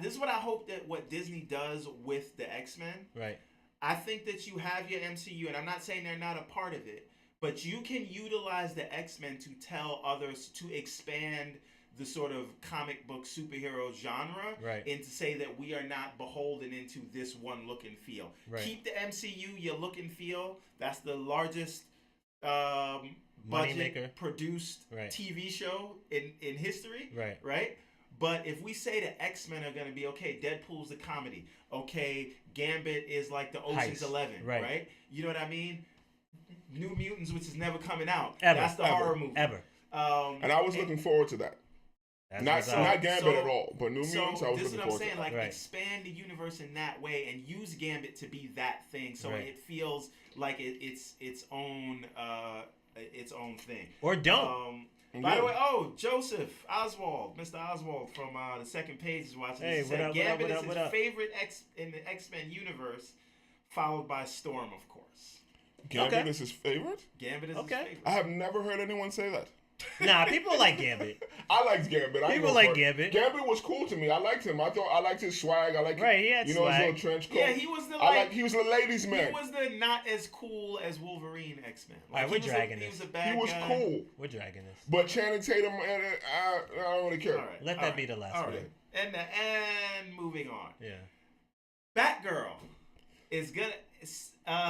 This is what I hope that what Disney does with the X-Men.
Right.
I think that you have your MCU, and I'm not saying they're not a part of it, but you can utilize the X-Men to tell others to expand the sort of comic book superhero genre,
Right.
and to say that we are not beholden into this one look and feel.
Right.
Keep the MCU your look and feel. That's the largest
Moneymaker.
budget produced
Right.
TV show in history.
Right.
Right? But if we say the X-Men are going to be, okay, Deadpool's a comedy. Okay, Gambit is like the Ocean's
Heist.
11.
Right.
Right? You know what I mean? New Mutants, which is never coming out.
Ever.
That's the
Ever.
horror movie.
Ever.
And I was looking forward to that.
As a
Not
result.
Gambit at all, but New Mutants. I was
this is
looking
what I'm
forward
saying.
to.
Like,
Right.
expand the universe in that way and use Gambit to be that thing, so
Right.
it feels like it's its own thing.
Or don't.
By the way, Joseph Oswald, Mr. Oswald from the second page is watching.
Hey,
He
what
said
up,
Gambit
what up,
is
what
his
up?
favorite in the X-Men universe, followed by Storm, of course.
Gambit
Okay.
is his favorite?
Gambit is
Okay.
his favorite.
I have never heard anyone say that.
Nah, people like Gambit.
I liked Gambit.
People like Gambit.
Gambit was cool to me. I liked him. I liked his swag. I liked
Right, he had
his
swag.
little trench coat.
Yeah, he was the
he was the ladies'
he
man.
was the not as cool as Wolverine X-Men.
Alright, we're dragging
He
this.
was a bad
He was
guy.
cool.
We're dragging this.
But Channing Tatum, I don't really care.
All right,
Let
all
that
right,
be the last
all
one.
right. And moving on.
Yeah.
Batgirl is gonna.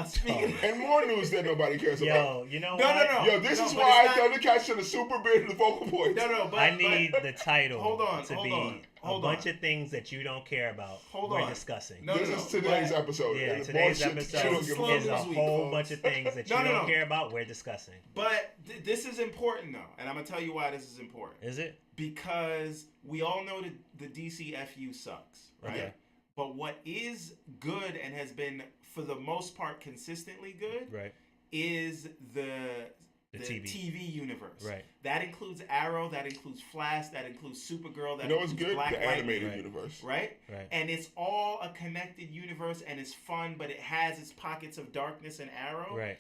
Speaking.
And more news that nobody cares about.
Yo, you know
No,
what?
no, no.
Yo, this is
but
why
it's not-
Thundercats should have super been the focal point.
No, but
I need the title
Hold on,
to
hold
be
on, hold
a bunch
on.
of things that you don't care about.
Hold
we're
on.
discussing.
No,
This is today's
but-
episode.
Yeah,
And the
today's
bullshit
episode
you don't
is
give
slow
a
a
news
fuck.
week,
whole
folks.
bunch of things that you
No,
don't
no.
care about. We're discussing.
But this is important though, and I'm gonna tell you why this is important.
Is it?
Because we all know that the DCFU sucks, right?
Okay.
But what is good and has been for the most part consistently good
Right.
is the
TV.
TV universe.
Right.
That includes Arrow, that includes Flash, that includes Supergirl, that
You know what's
includes
good?
Black
The
Lightning,
animated
Right.
universe.
right?
Right.
And it's all a connected universe and it's fun, but it has its pockets of darkness and Arrow.
Right.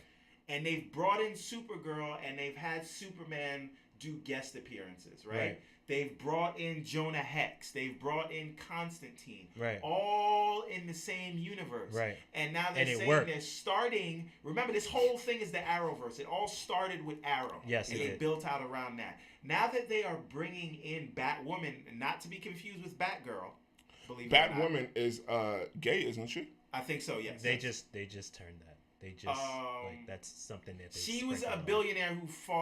And they've brought in Supergirl and they've had Superman do guest appearances, right?
Right.
They've brought in Jonah Hex. They've brought in Constantine.
Right.
All in the same universe.
Right.
And now they're
And it
saying
worked.
they're starting. Remember, this whole thing is the Arrowverse. It all started with Arrow.
Yes,
and
it
they
did.
built out around that. Now that they are bringing in Batwoman, not to be confused with Batgirl, believe it or not.
Batwoman is gay, isn't she?
I think so. Yes.
They just turned that. They just like that's something that they.
She was a
sprinkled on.
billionaire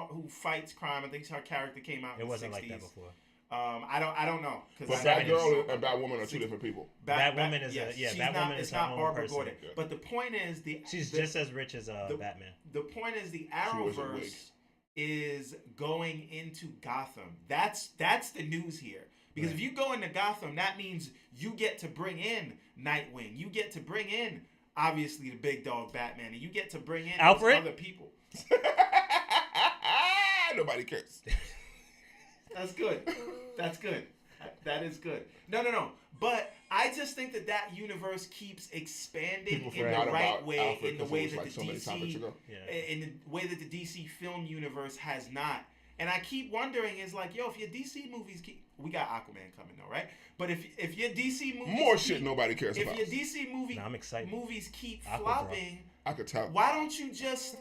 who fights crime. I think her character came out.
It
in
wasn't
the 60s.
like that before.
I don't know.
But
Well,
Batgirl and Batwoman are two different people.
Batwoman is
she's
Batwoman
not,
is
it's
her
not
own
Barbara
person.
Gordon.
Yeah.
But the point is
She's just as rich as Batman.
The point is the
wears a wig.
Arrowverse is going into Gotham. That's the news here. Because
Right.
if you go into Gotham, that means you get to bring in Nightwing. You get to bring in obviously the big dog Batman, and you get to bring in
Alfred?
other people.
Nobody cares.
That's good. That's good. That is good. No. But I just think that universe keeps expanding
People
in the
forgot
right
about
way,
Alfred
in the
because
way
it was
that
like
the
so many topics
DC,
ago.
Yeah.
in the way that the DC film universe has not. And I keep wondering, is like, yo, if your DC movies we got Aquaman coming though, right? But if your DC movies
More shit nobody cares
if
about.
your DC
I'm excited.
movies keep
Aqua, bro.
flopping,
I could tell.
why don't you just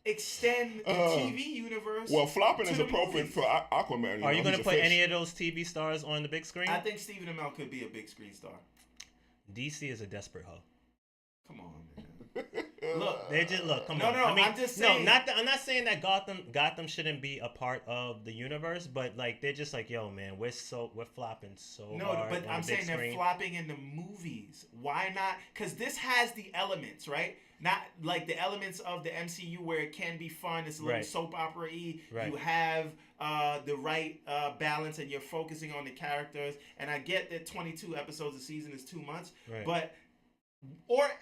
extend the
Uh,
TV universe?
Well, flopping
to
is
the
appropriate
movies?
for Aquaman.
Are you
going
gonna put any of those TV stars on the big screen?
I think Stephen Amell could be a big screen star.
DC is a desperate hoe.
Come on, man. Look,
They just look. Come
No,
on.
no,
I mean,
I'm just saying-
I'm not saying that Gotham shouldn't be a part of the universe, but like they're just like, yo, man, we're flopping so
no,
hard
but
on
I'm
the big
saying they're
screen.
flopping in the movies. Why not? Because this has the elements, right? Not like the elements of the MCU where it can be fun. It's a little
Right.
soap opera-y.
Right.
You have the right balance, and you're focusing on the characters. And I get that 22 episodes a season is too much,
Right.
but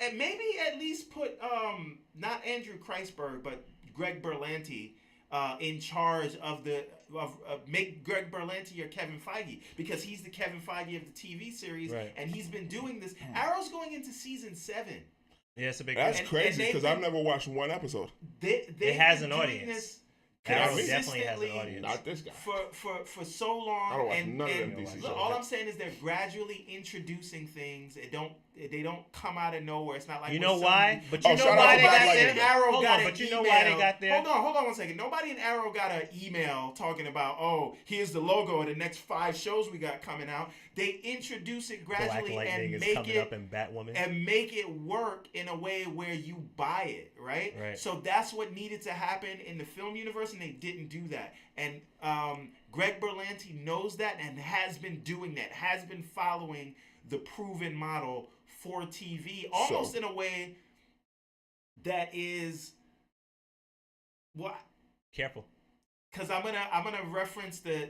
and maybe at least put not Andrew Kreisberg, but Greg Berlanti in charge of make Greg Berlanti your Kevin Feige, because he's the Kevin Feige of the TV series,
Right.
and he's been doing this. Arrow's going into season 7.
Yeah, it's a big.
That's
And-
crazy
and they've
because I've never watched one episode.
It
has an audience. Arrow
Me?
definitely has an
consistently
audience.
Not this guy.
for so long.
I don't watch
and,
none of them
and
DC
look,
shows.
all I'm saying is they're gradually introducing things. They don't come out of nowhere. It's not like
You
with
know
some-
why? But you
Oh,
know
shout out
why
to
they
Black
got
Lightning.
there?
Arrow
Hold
got
on,
an
but you
email.
know why they got there?
Hold on one second. Nobody in Arrow got an email talking about, oh, here's the logo of the next 5 shows we got coming out. They introduce it
Black
gradually
Lightning
and
is
make
coming
it
up in Batwoman.
and make it work in a way where you buy it, right?
Right.
So that's what needed to happen in the film universe, and they didn't do that. And Greg Berlanti knows that and has been doing that, has been following the proven model for TV, almost in a way that is what.
Careful.
Because I'm gonna reference the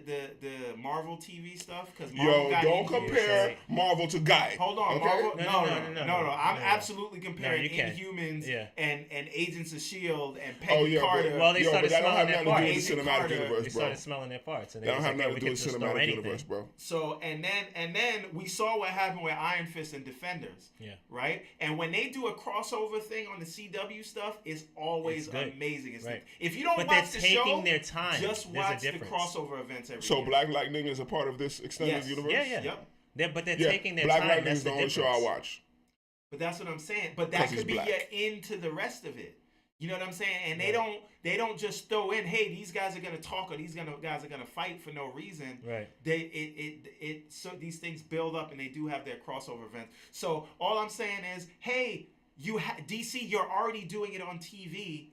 Marvel TV stuff. Because
don't compare Marvel to Guy.
Hold on,
okay?
Marvel. No. I'm
No.
absolutely comparing
No, you can't.
Inhumans
Yeah.
and Agents of Shield and Peggy Carter.
Well, they started
but that don't
smelling
have
their
nothing to do
parts.
with the cinematic universe,
They
bro.
started smelling their parts, and
That don't have
like,
nothing to do with cinematic universe, bro.
So and then we saw what happened with Iron Fist and Defenders.
Yeah.
Right. And when they do a crossover thing on the CW stuff, it's always amazing. It's
right.
If you don't
but
watch
they're
the
taking
show,
their time.
just watch the crossover events every
So
year.
Black Lightning is a part of this extended universe?
Yeah.
Yep.
But they're taking their
Black
time.
Lightning
That's
is the
the
only
difference.
show I watch.
But that's what I'm saying. But that could be
black.
your into the rest of it. You know what I'm saying? And they don't just throw in, hey, these guys are gonna talk or these guys are gonna fight for no reason.
Right.
So these things build up and they do have their crossover events. So all I'm saying is, hey, DC, you're already doing it on TV.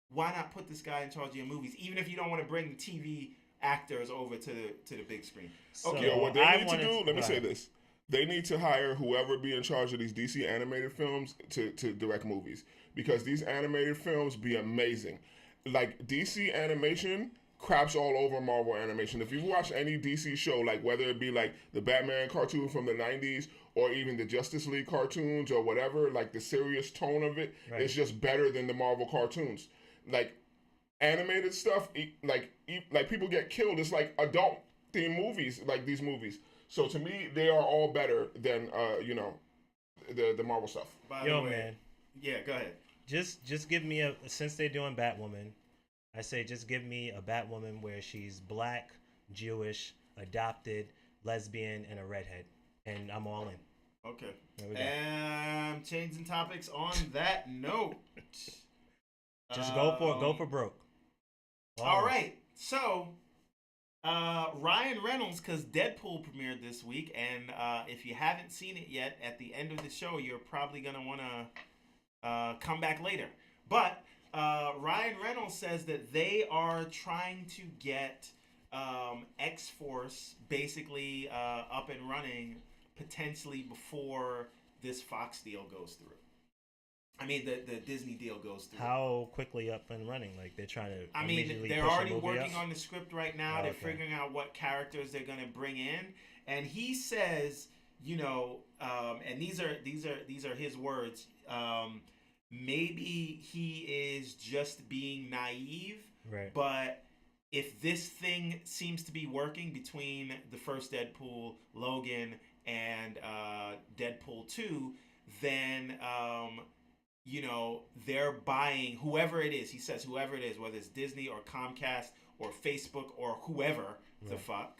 Why not put this guy in charge of your movies, even if you don't want to bring the TV actors over to the big screen? Okay.
So what they need to do, let me say this. They need to hire whoever be in charge of these DC animated films to direct movies. Because these animated films be amazing. Like, DC animation craps all over Marvel animation. If you've watched any DC show, like whether it be like the Batman cartoon from the 90s or even the Justice League cartoons or whatever, like the serious tone of it, it's just better than the Marvel cartoons. Like, animated stuff, like people get killed. It's like adult themed movies, like these movies. So to me, they are all better than the Marvel stuff.
By the way, man. Yeah, go ahead.
Just give me since they're doing Batwoman, I say just give me a Batwoman where she's black, Jewish, adopted, lesbian, and a redhead, and I'm all in.
Okay. And changing topics on that note.
Just go for broke.
All right. So Ryan Reynolds, because Deadpool premiered this week, and if you haven't seen it yet, at the end of the show, you're probably gonna want to come back later. But Ryan Reynolds says that they are trying to get X-Force basically up and running potentially before this Fox deal goes through. I mean, the Disney deal goes through.
How quickly up and running? Like, they're trying to.
I mean, they're already working on the script right now. They're figuring out what characters they're going to bring in, and he says, and these are his words. Maybe he is just being naive,
right?
But if this thing seems to be working between the first Deadpool, Logan, and Deadpool 2, then they're buying whoever it is. He says whoever it is, whether it's Disney or Comcast or Facebook or whoever the fuck.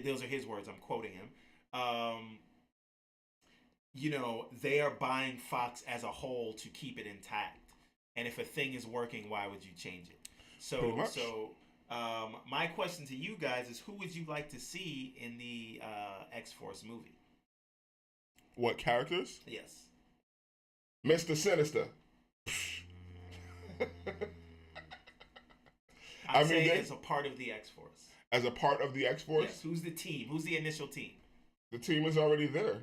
Those are his words. I'm quoting him. They are buying Fox as a whole to keep it intact. And if a thing is working, why would you change it? So my question to you guys is, who would you like to see in the X-Force movie?
What characters?
Yes.
Mr. Sinister.
I'm saying as a part of the X-Force.
As a part of the X-Force?
Yes. Who's the team? Who's the initial team?
The team is already there.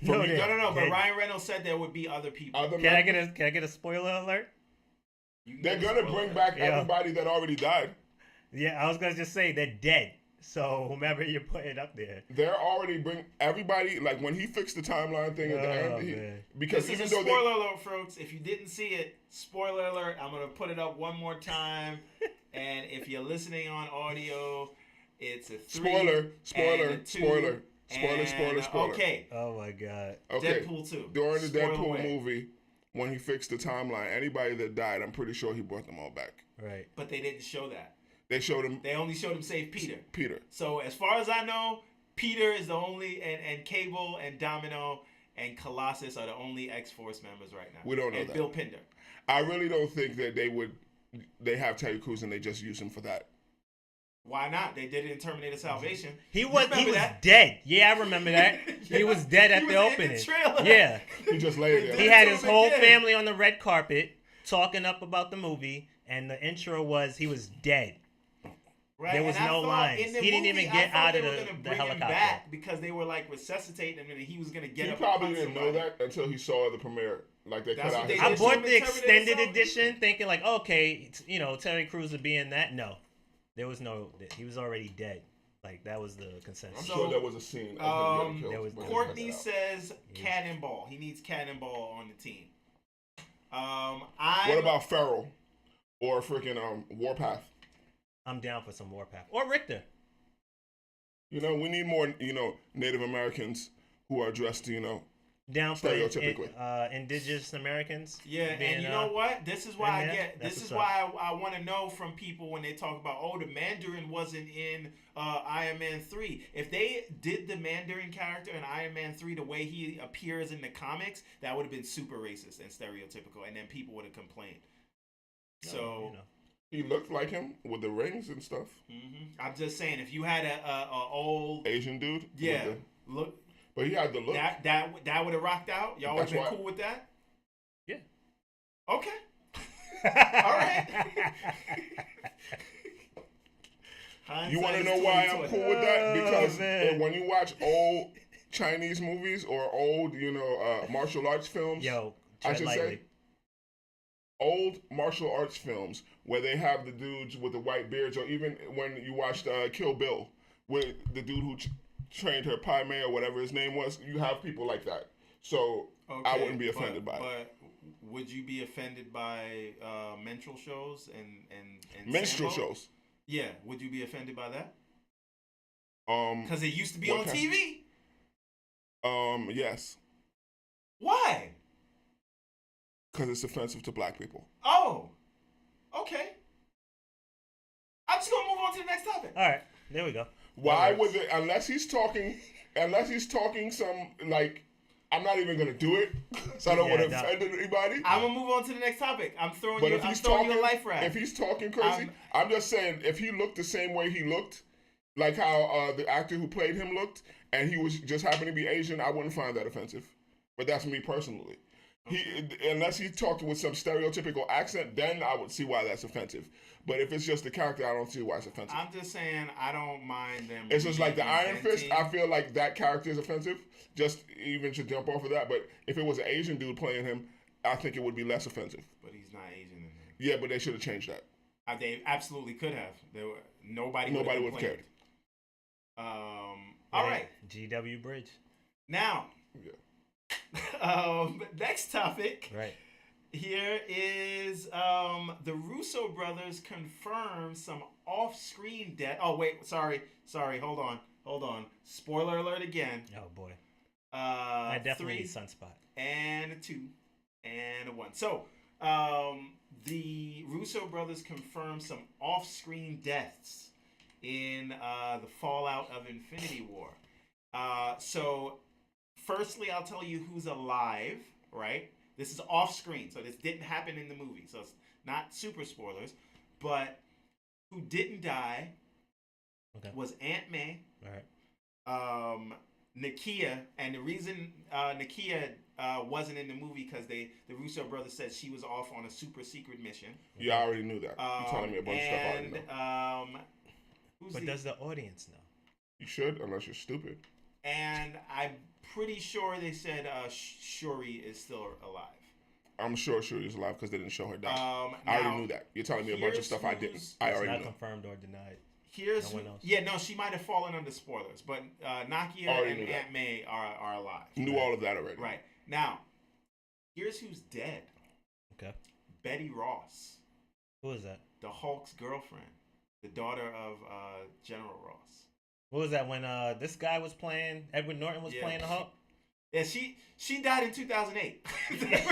No. But Ryan Reynolds said there would be other people.
Can I get a spoiler alert?
They're gonna bring back everybody that already died.
Yeah, I was gonna just say they're dead. So whomever you're putting up there,
they're already bring everybody. Like when he fixed the timeline thing at the end, because
this is a spoiler alert, folks. If you didn't see it, spoiler alert. I'm gonna put it up one more time. And if you're listening on audio, it's a 3.
Spoiler.
Okay.
Oh my god.
Okay.
Deadpool 2.
During the Deadpool movie, when he fixed the timeline, anybody that died, I'm pretty sure he brought them all back.
Right.
But they didn't show that.
They showed him.
They only showed him save Peter.
Peter.
So as far as I know, Peter is the only, and Cable and Domino and Colossus are the only X-Force members right now.
We don't know
and
that.
Bill Pinder.
I really don't think that they have Terry Crews and they just use him for that.
Why not? They did it in Terminator Salvation.
He was dead. Yeah, I remember that. He was dead at the opening.
In the trailer.
Yeah.
He just laid there.
He had his whole family on the red carpet talking up about the movie, and the intro was he was dead.
Right.
There was no lines. He didn't even get out of the helicopter.
Back because they were like resuscitating him, and he was gonna get up.
He probably didn't know that until he saw the premiere. Like they cut out.
I bought the extended edition, thinking like, okay, Terry Crews would be in that. No, There was no. He was already dead. Like that was the consensus.
I'm sure there was a scene of him getting killed.
Courtney says Cannonball. He needs Cannonball on the team.
What about Farrell or freaking Warpath?
I'm down for some Warpath or Richter.
You know, we need more, Native Americans who are dressed,
down for
stereotypically.
Indigenous Americans.
Yeah, and you know what? This is why I want to know from people when they talk about, the Mandarin wasn't in Iron Man 3. If they did the Mandarin character in Iron Man 3 the way he appears in the comics, that would have been super racist and stereotypical, and then people would have complained. So.
He looked like him with the rings and stuff.
Mm-hmm. I'm just saying, if you had a old
Asian dude,
look.
But he had the look.
That would have rocked out. Y'all would have been cool with that.
Yeah.
Okay. All right.
You want to know why I'm cool with that? Because when you watch old Chinese movies or old, martial arts films, I should say. Old martial arts films where they have the dudes with the white beards, or even when you watched Kill Bill with the dude who trained her Pai Mei or whatever his name was, you have people like that. So I wouldn't be offended by it.
But would you be offended by minstrel shows and
minstrel shows?
Yeah, would you be offended by that? Because it used to be on TV.
Yes.
Why?
Because it's offensive to black people.
Oh, okay. I'm just gonna move on to the next topic.
All right, there we go.
Why would it? Unless he's talking some like, I'm not even gonna do it, so I don't want to offend anybody.
I'm gonna move on to the next topic. I'm throwing you a life raft.
If he's talking crazy, I'm just saying, if he looked the same way he looked, like how the actor who played him looked, and he was just happened to be Asian, I wouldn't find that offensive. But that's me personally. Unless he talked with some stereotypical accent, then I would see why that's offensive. But if it's just the character, I don't see why it's offensive.
I'm just saying, I don't mind them.
It's just like the Iron Fist. I feel like that character is offensive. Just even to jump off of that. But if it was an Asian dude playing him, I think it would be less offensive.
But he's not Asian in him.
Yeah, but they should have changed that.
They absolutely could have. Nobody would have cared. All right.
GW Bridge.
Now. Yeah. Next topic.
Right.
Here is the Russo brothers confirm some off-screen death. Oh wait, sorry. Hold on. Spoiler alert again.
Oh boy. I definitely need Sunspot.
And a 2 and a 1. So the Russo brothers confirmed some off-screen deaths in the fallout of Infinity War. So firstly, I'll tell you who's alive, right? This is off-screen, so this didn't happen in the movie, so it's not super spoilers. But who didn't die was Aunt May, Nakia, and the reason Nakia wasn't in the movie because the Russo brothers said she was off on a super secret mission.
Yeah, I already knew that. You're telling me a bunch of stuff I already know.
But does the audience know?
You should, unless you're stupid.
And I'm pretty sure they said Shuri is still alive.
I'm sure Shuri is alive because they didn't show her die. I already knew that. You're telling me a bunch of stuff I didn't. I already know.
Not confirmed or denied.
Here's no one else. Yeah, no, she might have fallen under spoilers, but Nakia and Aunt May are alive.
Knew all of that already.
Right. Now, here's who's dead.
Okay.
Betty Ross.
Who is that?
The Hulk's girlfriend, the daughter of General Ross.
What was that when this guy was playing? Edward Norton was playing the Hulk.
Yeah, she died in 2008.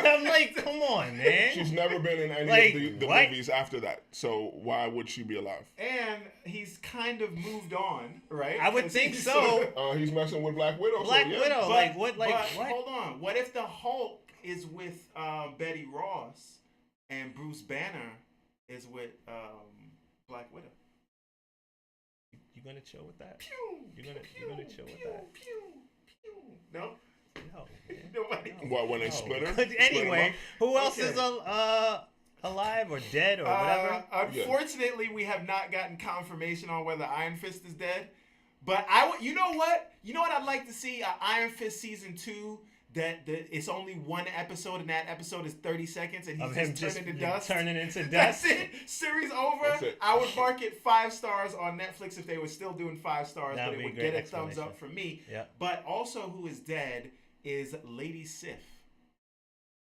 I'm like, come on, man.
She's never been in any of the movies after that, so why would she be alive?
And he's kind of moved on, right?
I would think so.
He's messing with Black Widow.
Black Widow,
but,
what?
Hold on. What if the Hulk is with Betty Ross and Bruce Banner is with Black Widow?
You gonna chill with that?
You're gonna chill with that? No.
No, man.
Nobody.
What, when they split her?
Anyway, who else is alive or dead or whatever?
Unfortunately, we have not gotten confirmation on whether Iron Fist is dead. But you know what? You know what I'd like to see? Iron Fist season 2 it's only one episode, and that episode is 30 seconds, and
Of
he's
him
just turning to dust.
turning into
That's
dust.
it. Series over.
That's it.
I would mark it 5 stars on Netflix if they were still doing 5 stars,
That
but
would
it
be a
would
great
get a thumbs up
explanation.
from me.
Yeah.
But also, who is dead is Lady Sif.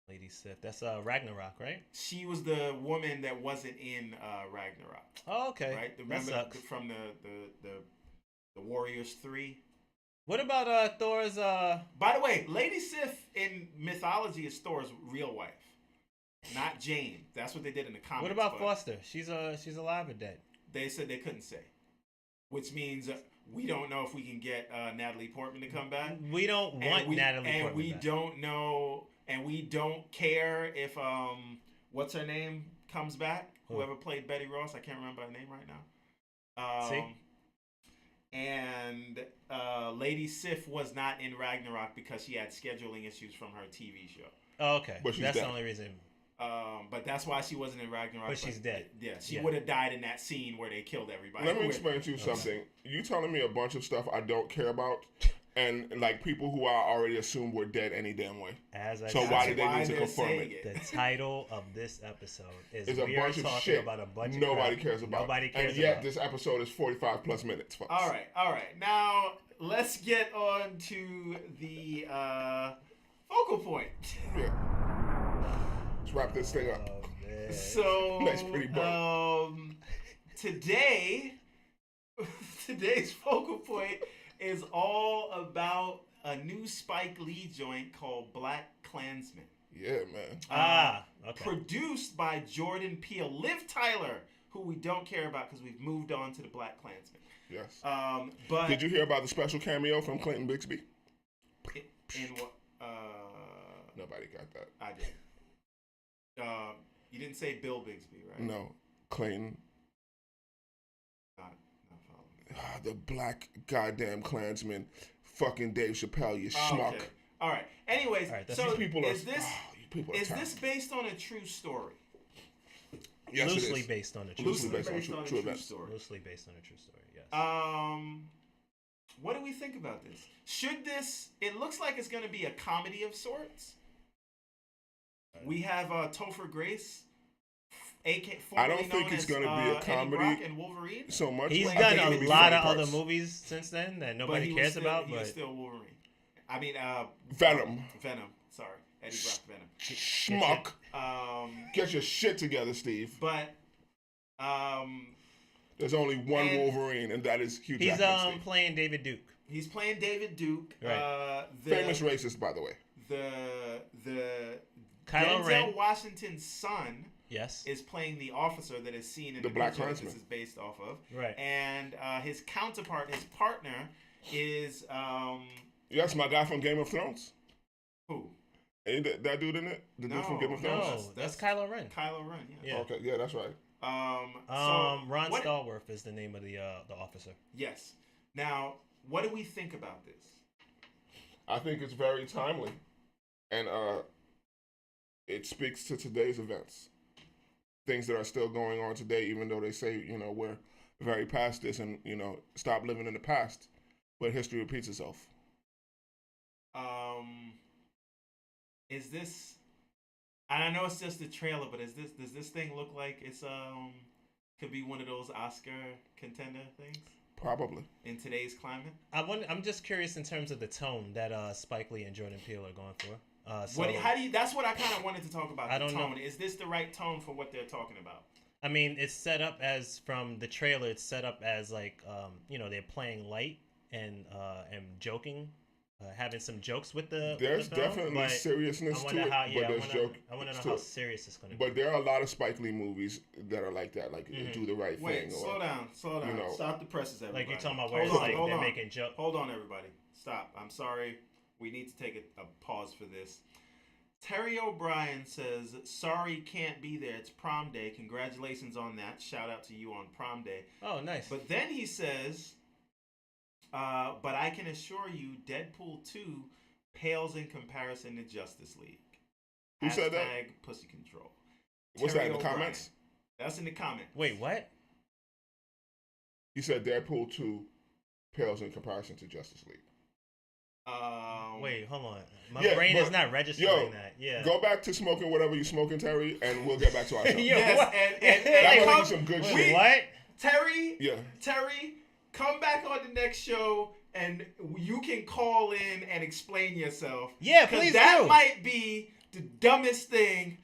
Lady Sif. That's Ragnarok, right?
She was the woman that wasn't in Ragnarok.
Oh, okay.
Right?
That
Remember
sucks.
from the Warriors 3?
What about Thor's?
By the way, Lady Sif in mythology is Thor's real wife, not Jane. That's what they did in the comics.
What about
but
Foster? She's alive or dead?
They said they couldn't say, which means we don't know if we can get Natalie Portman to come back.
We don't want Natalie Portman
and we
back.
don't know, and we don't care if what's her name comes back.
Who?
Whoever played Betty Ross, I can't remember her name right now.
See?
And Lady Sif was not in Ragnarok because she had scheduling issues from her TV show.
Oh, okay.
But she's
That's
dead.
the only reason.
But that's why she wasn't in Ragnarok.
But she's dead.
Yeah, she
Yeah.
would have died in that scene where they killed everybody.
Let me explain to you something. You telling me a bunch of stuff I don't care about, and like people who I already assumed were dead any damn way.
As I
So
said,
why did they
why
need to
they're
confirm
saying
it?
it.
the title of this episode is
It's a
we are
bunch of
talking
shit
about a bunch of
nobody
crap
cares about.
Nobody cares
and yet
about.
this episode is 45 plus minutes, folks.
All right. Now let's get on to the focal point.
Yeah. Let's wrap this thing up.
Oh, man.
So
Nice pretty bow.
today's focal point is all about a new Spike Lee joint called BLACKKLANSMAN.
Yeah, man.
Okay.
Produced by Jordan Peele, Liv Tyler, who we don't care about because we've moved on to the BLACKKLANSMAN.
Yes.
But
Did you hear about the special cameo from Clayton Bixby?
in what?
Nobody got that.
I did. You didn't say Bill Bixby, right?
No. Clayton.
Not following.
The black goddamn Klansman. Fucking Dave Chappelle, you schmuck.
Okay. All right. Anyways,
All right, that's-
so
These people are,
is this
you people are
is
terrible.
this based on a true story?
Yes, it
Loosely
is.
based on a true
Loosely
story.
based on true events.
story.
Loosely based on a true story. Yes.
What do we think about this? Should this? It looks like it's going to be a comedy of sorts. We have Topher Grace,
I
formerly
don't think
known
it's
as,
going to be a
Eddie
comedy
Brock and Wolverine.
so much.
He's
I
done
think it'll
a
be
lot
funny
of other
parts.
movies since then that
But
nobody
he was
cares
still,
about.
He
But
was still Wolverine. I mean,
Venom.
Sorry, Eddie Brock Venom.
Schmuck. Get your shit together, Steve.
But
There's only one
and-
Wolverine, and that is Hugh
he's
Jackman. Steve.
playing David Duke.
he's playing David Duke.
Right.
Famous racist, by the way.
The
Kylo
Denzel
Ren.
Washington's son
Yes.
is playing the officer that is seen in
The
the
Black
picture that
Klansman.
this is based off of.
Right.
And his counterpart, his partner, is
Yes, my guy from Game of Thrones.
who?
Ain't that dude in it? The dude from Game of
No.
Thrones?
No, that's Kylo Ren.
Kylo Ren. Yeah.
Yeah.
Okay, yeah, that's right.
Ron
what-
Stallworth is the name of the officer.
Yes. Now, what do we think about this?
I think it's very timely, and it speaks to today's events, things that are still going on today. Even though they say we're very past this and stop living in the past, but history repeats itself.
Is this? And I know it's just a trailer, but does this thing look like it's could be one of those Oscar contender things
Probably.
in today's climate?
I'm just curious in terms of the tone that Spike Lee and Jordan Peele are going for.
That's what I kind of wanted to talk about.
I
The
don't know.
tone. Is this the right tone for what they're talking about?
I mean, it's set up as from the trailer. It's set up as like they're playing light and joking, having some jokes with the.
There's
the film,
definitely
but
seriousness
I
to
wonder
it,
how.
but
Yeah,
there's joke.
I want to know
to
how
it.
serious it's going to be.
But there are a lot of Spike Lee movies that are like that, like Do the Right
Wait,
Thing.
slow down. Stop the presses, everybody.
Like you're talking about where
Hold
it's
on,
like
hold
they're
on.
making jokes.
Hold on, everybody. Stop. I'm sorry. We need to take a pause for this. Terry O'Brien says, "Sorry, can't be there. It's prom day. Congratulations on that. Shout out to you on prom day."
Oh, nice.
But then he says, "But I can assure you, Deadpool 2 pales in comparison to Justice League."
Who said that?
Hashtag Pussy Control.
What's
Terry
that in the
O'Brien.
comments?
That's in the comments.
Wait, what?
He said Deadpool 2 pales in comparison to Justice League.
Wait, hold on. My brain is not registering that. Yeah.
Go back to smoking whatever you're smoking, Terry, and we'll get back to our show.
Yes, and
that might be some good shit.
What?
Terry?
Yeah.
Terry, come back on the next show and you can call in and explain yourself.
Yeah, please
that
do.
might be the dumbest thing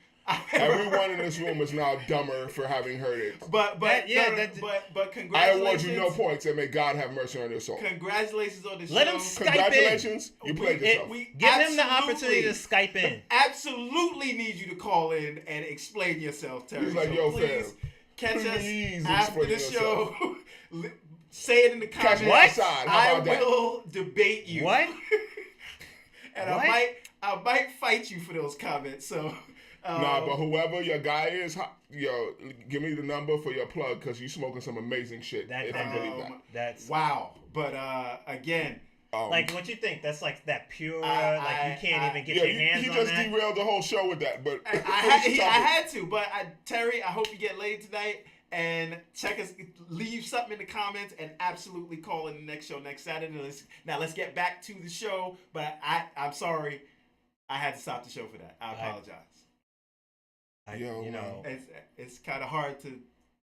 Everyone in this room is now dumber for having heard it.
But congratulations.
I award you no points, and may God have mercy on your soul.
Congratulations on the show.
Let him Skype
Congratulations,
in.
You played yourself.
Give him the opportunity to Skype in.
Absolutely need you to call in and explain yourself, Terry.
He's like,
so
yo,
please
fam,
catch
please
us after the show. Say it in the comments.
Catch me outside. How about
I will debate you.
What?
And
what?
I might fight you for those comments. So.
Nah, but whoever your guy is, yo, give me the number for your plug because you smoking some amazing shit. If I believe that.
That's
wow. But again,
like what you think? That's like that pure, like you can't even get your hands on that.
He just derailed the whole show with that. But
I had to. But Terry, I hope you get laid tonight. And check us. Leave something in the comments and absolutely call in the next show next Saturday. Let's get back to the show. But I'm sorry, I had to stop the show for that. I apologize.
Yo,
you know,
it's kind of hard to.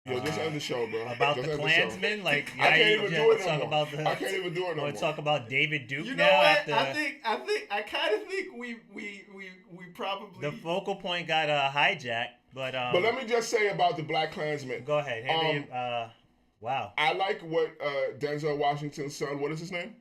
Yo, just end the show, bro.
About the Klansman, like
I can't even do it no more.
I can't even do it no more. Talk about David Duke.
You know what? I kind of think we probably
the focal point got hijacked, but
let me just say about the BLACKKLANSMAN.
Go ahead. Wow.
I like what Denzel Washington's son. What is his name?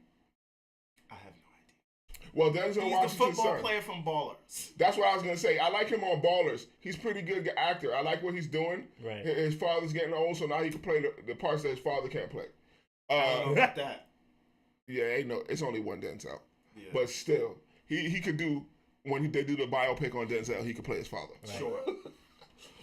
Well, Denzel Washington's
He's the football player from Ballers.
That's what I was going to say. I like him on Ballers. He's a pretty good actor. I like what he's doing.
Right.
His father's getting old, so now he can play the parts that his father can't play.
I don't know about that.
Yeah, it's only one Denzel.
Yeah.
But still, he could do, when they do the biopic on Denzel, he could play his father.
Right.
Sure.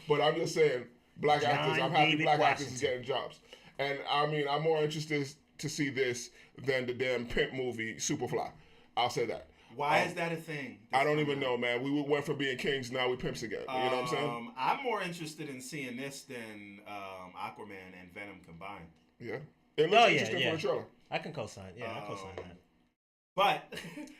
But I'm just saying, black
John
actors, I'm happy
David
black
Washington.
actors is getting jobs. And I mean, I'm more interested to see this than the damn pimp movie, Superfly. I'll say that.
Why is that a thing?
I don't even know, man. We went from being kings, now we pimps again. You know what I'm saying?
I'm more interested in seeing this than Aquaman and Venom combined.
Yeah. It looks interesting for the trailer.
I can co-sign. Yeah, I co-sign that.
But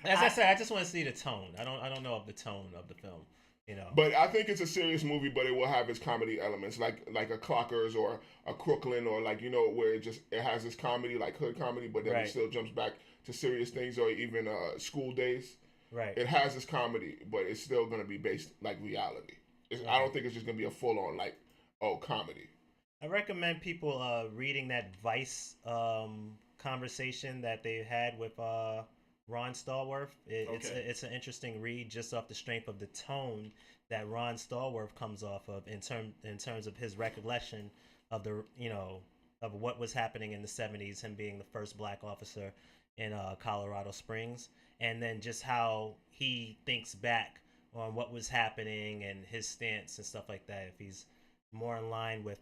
as I said, I just want to see the tone. I don't know of the tone of the film. You know.
But I think it's a serious movie, but it will have its comedy elements, like a Clockers or a Crooklyn, or like, you know, where it has this comedy, like hood comedy, but then it still jumps back to serious things, or even School Days.
Right.
It has this comedy, but it's still going to be based like reality. I don't think it's just going to be a full on comedy.
I recommend people reading that Vice conversation that they had with Ron Stallworth. It's an interesting read just off the strength of the tone that Ron Stallworth comes off of in terms of his recollection of of what was happening in the 70s, him being the first black officer in Colorado Springs, and then just how he thinks back on what was happening and his stance and stuff like that. If he's more in line with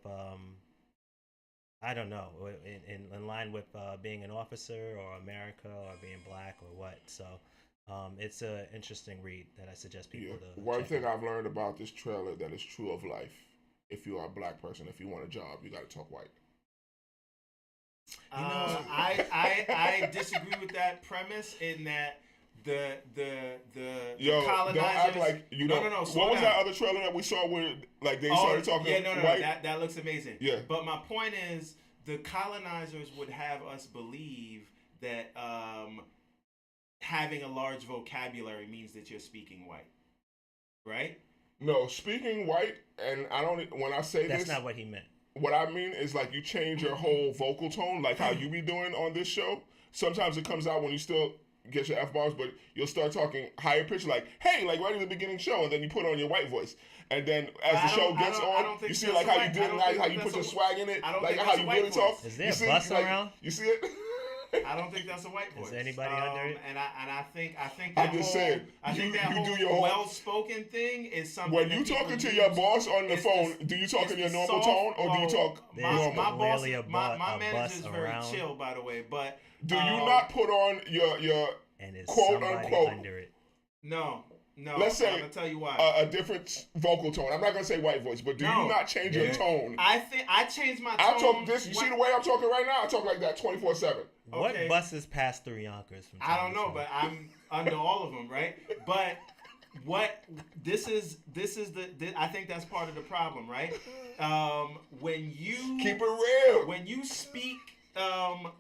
I don't know, in line with being an officer or America or being black or what. So it's an interesting read that I suggest people to
One
check
thing
out.
I've learned about this trailer that is true of life: if you are a black person, if you want a job, you got to talk white.
I disagree with that premise in that the colonizers.
Don't act like you don't.
No.
What was that other trailer that we saw where like they started talking white?
That looks amazing.
Yeah.
But my point is, the colonizers would have us believe that having a large vocabulary means that you're speaking white, right?
No, speaking white, and I don't. When I say
That's
this,
not what he meant.
what I mean is like you change your whole vocal tone, like how you be doing on this show. Sometimes it comes out when you still get your F-bombs, but you'll start talking higher pitch, like, hey, like right at the beginning show, and then you put on your white voice. And then as the show gets on, you see like how you did, how you put your swag in it, like how you really talk.
Is there a bus around?
You see it?
I don't think that's a white voice.
Is anybody under it?
And I think
I'm just saying.
I think that
you
whole
do your whole
well-spoken thing is something.
When you talking to your boss on the phone, do you talk in your normal tone or do you talk normal?
My boss,
Really
my manager is very chill, by the way. But
do you not put on your
and
quote unquote
under it?
No.
Let's say
I'm gonna tell you why.
A different vocal tone. I'm not gonna say white voice, but do you not change your tone?
I think I changed my tone.
I talk this. You see the way I'm talking right now? I talk like that 24/7.
What
Okay.
buses pass through Yonkers from time
I don't
to
know,
time?
but I'm under all of them, right? But what this is the I think that's part of the problem, right? When you
Keep it real.
when you speak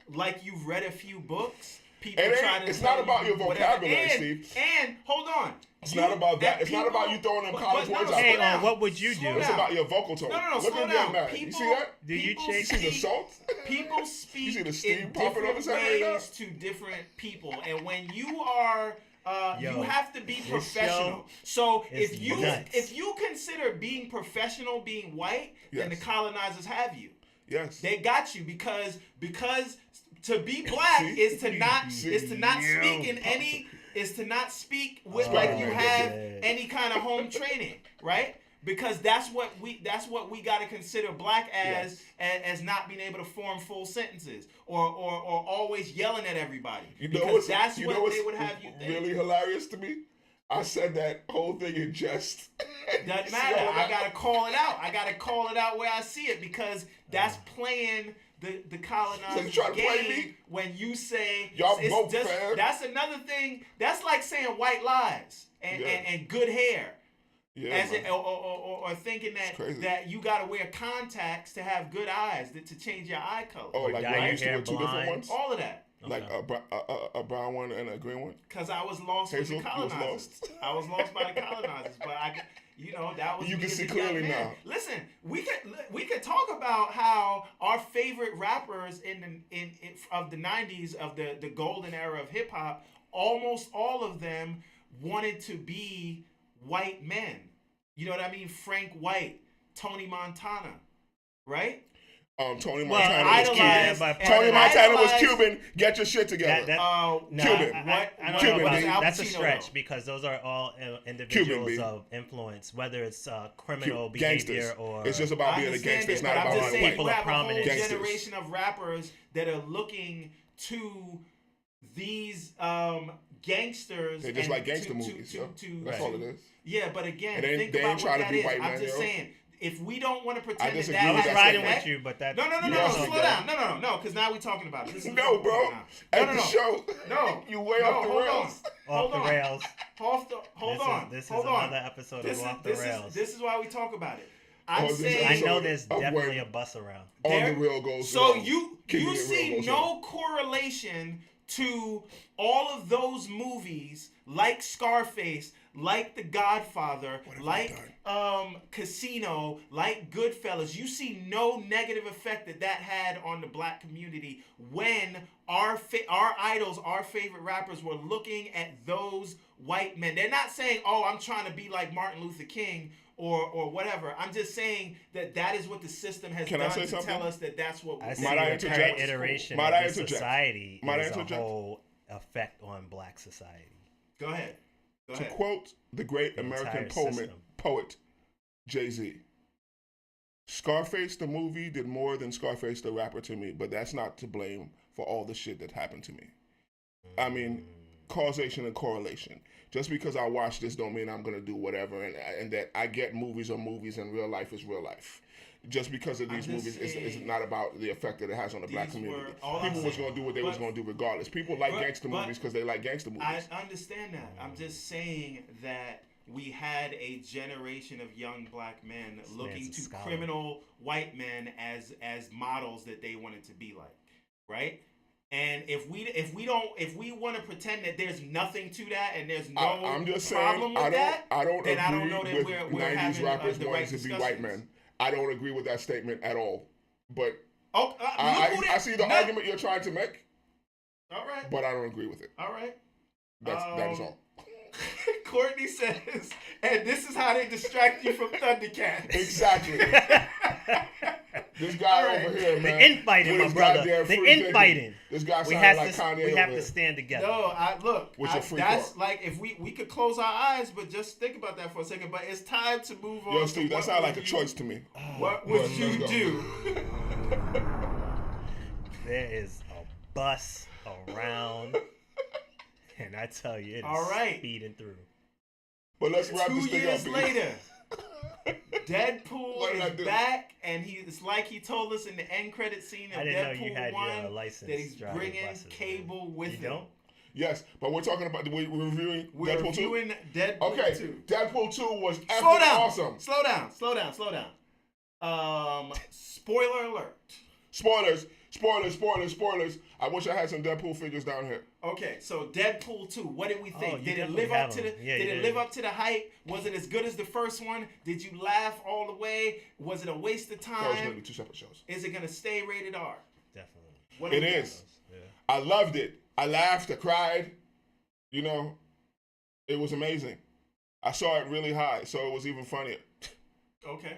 like you've read a few books, people
It ain't-
try to
it's
tell
not about
you
your
whatever.
vocabulary, Steve.
And hold on,
It's not about that. It's not about you throwing them college words out
Hey,
there.
what would you
Slow
do?
It's
down.
about your vocal tone.
No,
Look
slow
at him
down.
getting mad.
People,
You see that?
Do you
people
change-
You see the
speak-
salt?
People speak
You see the
in
steam popping
different
up his head right now?
ways to different people, and when you are,
Yo,
you have to be
this
professional.
show
So
is nuts.
if you consider being professional being white, then the
Yes.
colonizers have you.
Yes.
They got you because to be black
See?
is to not
See?
is to not
Yo.
speak in any is to not speak with
Oh,
like you have
man.
any kind of home training, right? Because that's what we got to consider black as not being able to form full sentences or always yelling at everybody.
You know
because
what's,
that's
you
what
know what's
they would have you think.
really hilarious to me? I said that whole thing in jest.
Doesn't matter. I gotta call it out. I gotta call it out where I see it because that's playing the colonizers
So you trying to play
game
me?
when you say
Y'all
it's
vote,
just,
fam.
that's another thing. That's like saying white lies and good hair.
Yeah,
As
man.
it, or thinking
crazy.
that you gotta wear contacts to have good eyes to change your eye color.
Oh, like
dye
when I
your
used to
hair
wear two different
blind.
ones?
All of that.
Like a brown one and a green one?
Cause I was lost
Hazel,
with the
you was
colonizers.
lost?
I was lost by the colonizers, but that was
You
me
can
as
see
a young
clearly
man.
now.
Listen, we could talk about how our favorite rappers in of the '90s of the golden era of hip hop, almost all of them wanted to be white men. You know what I mean? Frank White, Tony Montana, right?
Tony
Well,
Montana was
idolized-
Cuban.
but-
Tony Montana was
idolized-
Cuban. Get your shit together.
No,
Cuban.
I don't
Cuban,
know about
B.
that. That's a
Al Pacino,
stretch
though.
because those are all
Cuban,
individuals
B.
of influence, whether it's criminal
Gangsters.
behavior or
It's just about
I
being a
understand
gangster. It's
it,
not
but
about
I'm just
being
saying,
people
we
of
have a whole
prominence.
Gangsters.
generation of rappers that are looking to these gangsters.
They just
and
like gangster
to-
movies.
to-
yo.
to-
That's
to-
all it is.
Yeah, but again,
And they-
think
they ain't
about
trying
what
to
that
be
is.
white
I'm
man,
just
yo.
saying, if we don't want to pretend
disagree
that
I
with
was
has
that
riding
an
with
effect-
you, but that
No,
You lost me,
slow
bro.
down. No, because now we're talking about it. This is
No,
what we're
bro.
talking
At
about.
the show,
No.
you way
No,
off the
hold
rails.
off
Hold
the
on.
rails.
Hold on.
This is
Hold on.
another episode of Off the Rails.
This is why we talk about it.
Oh,
I'm
this
saying
I
episode
know there's
of
definitely
when
a bus around.
On
there-
the real goes
So
wrong.
you
Keeping it real
see
goes
no
wrong.
correlation to all of those movies like Scarface, like The Godfather,
have
like
I
Casino, like Goodfellas. You see no negative effect that had on the black community when our idols, our favorite rappers were looking at those white men. They're not saying, "Oh, I'm trying to be like Martin Luther King." Or whatever. I'm just saying that is what the system has
Can I
done
say
to
something?
tell us that's what
I
we're
see
Might I
the
interject?
current iteration
Might
of
I
this
interject?
society
Might I
is a
interject?
whole effect on black society.
Go ahead. Go
To
ahead.
quote the great
The
American
entire system.
poet Jay-Z, Scarface the movie did more than Scarface the rapper to me, but that's not to blame for all the shit that happened to me. I mean, causation and correlation. Just because I watch this don't mean I'm going to do whatever, and that I get movies are movies and real life is real life. Just because of these
I'm just
movies is
saying,
not about the effect that it has on the black
these were-
community.
all I'm
People was
saying-
going to do what they was
but-
going to do regardless. People like
but-
gangster
but-
movies because they like gangster movies.
I understand that. I'm just saying that we had a generation of young black men looking
man's a
to
scholar.
criminal white men as models that they wanted to be like, right? And if we want to pretend that there's nothing to that and there's no
I'm just
problem
saying,
with that,
I don't
then
agree
I don't know that
with
we're
90s
having
rappers
the
wanting
right
to be white
discussions.
men. I don't agree with that statement at all. But
Oh,
I see the argument you're trying to make,
All right,
but I don't agree with it.
all right.
That is all.
Courtney says, and this is how they distract you from Thundercats.
Exactly. This guy
All right.
over here,
The
man.
infighting,
with
my
his
brother.
goddamn
The
free thinking.
infighting.
This guy
We
sounds
have
like
to
Kanye
we
over
have
here.
to stand together.
No,
With your free
that's
thought.
like if we could close our eyes, but just think about that for a second. But it's time to move on.
Yo,
to
Steve, that
what
sounds
would
like a
you-
choice to me.
What would
Let's
you
go.
do?
There is a bus around, and I tell you, it's
All right.
speeding through.
But let's wrap
2
this thing
years
up. B.
later, Deadpool
did I
is
do?
back, and it's like he told us in the end credit scene of
I didn't know you
Deadpool
had
1
your license
that he's
driving
bringing
buses,
Cable
man.
with
You
him.
don't?
Yes, but we're talking about we're reviewing
We're
Deadpool 2.
reviewing Deadpool
Okay,
2.
Deadpool 2 was epic
Slow down.
awesome.
Slow down. Spoiler alert.
Spoilers. I wish I had some Deadpool figures down here.
Okay, so Deadpool 2, what did we think?
Oh, you
did it
definitely
live up
have
to the
them. Yeah,
did
you
it
did.
live up to the hype? Was it as good as the first one? Did you laugh all the way? Was it a waste of
That was going to
time?
be 2 separate shows.
Is it gonna stay rated R?
Definitely.
What do
It
we got?
is.
Yeah.
I loved it. I laughed. I cried. You know, it was amazing. I saw it really high, so it was even funnier.
Okay.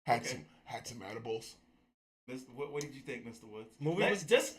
Had
Okay.
some edibles.
What did you think, Mr. Woods?
Movie
Let's
was-
just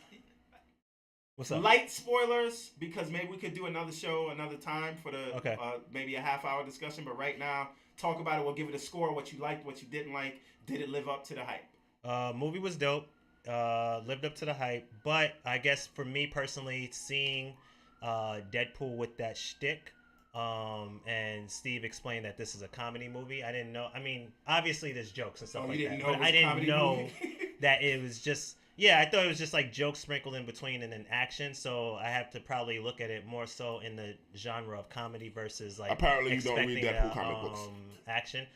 What's up?
light spoilers, because maybe we could do another show another time for the
Okay.
Maybe a half-hour discussion. But right now, talk about it. We'll give it a score. What you liked, what you didn't like. Did it live up to the hype?
Movie was dope. Lived up to the hype. But I guess for me personally, seeing Deadpool with that shtick, and Steve explained that this is a comedy movie. I didn't know. I mean, obviously there's jokes and stuff
Oh,
like
you
that.
didn't know it
But
was
I
a
didn't
comedy
know
movie?
that it was just. Yeah, I thought it was just like jokes sprinkled in between and then action. So I have to probably look at it more so in the genre of comedy versus like.
Apparently you don't read
expecting
Deadpool comic books.
Action.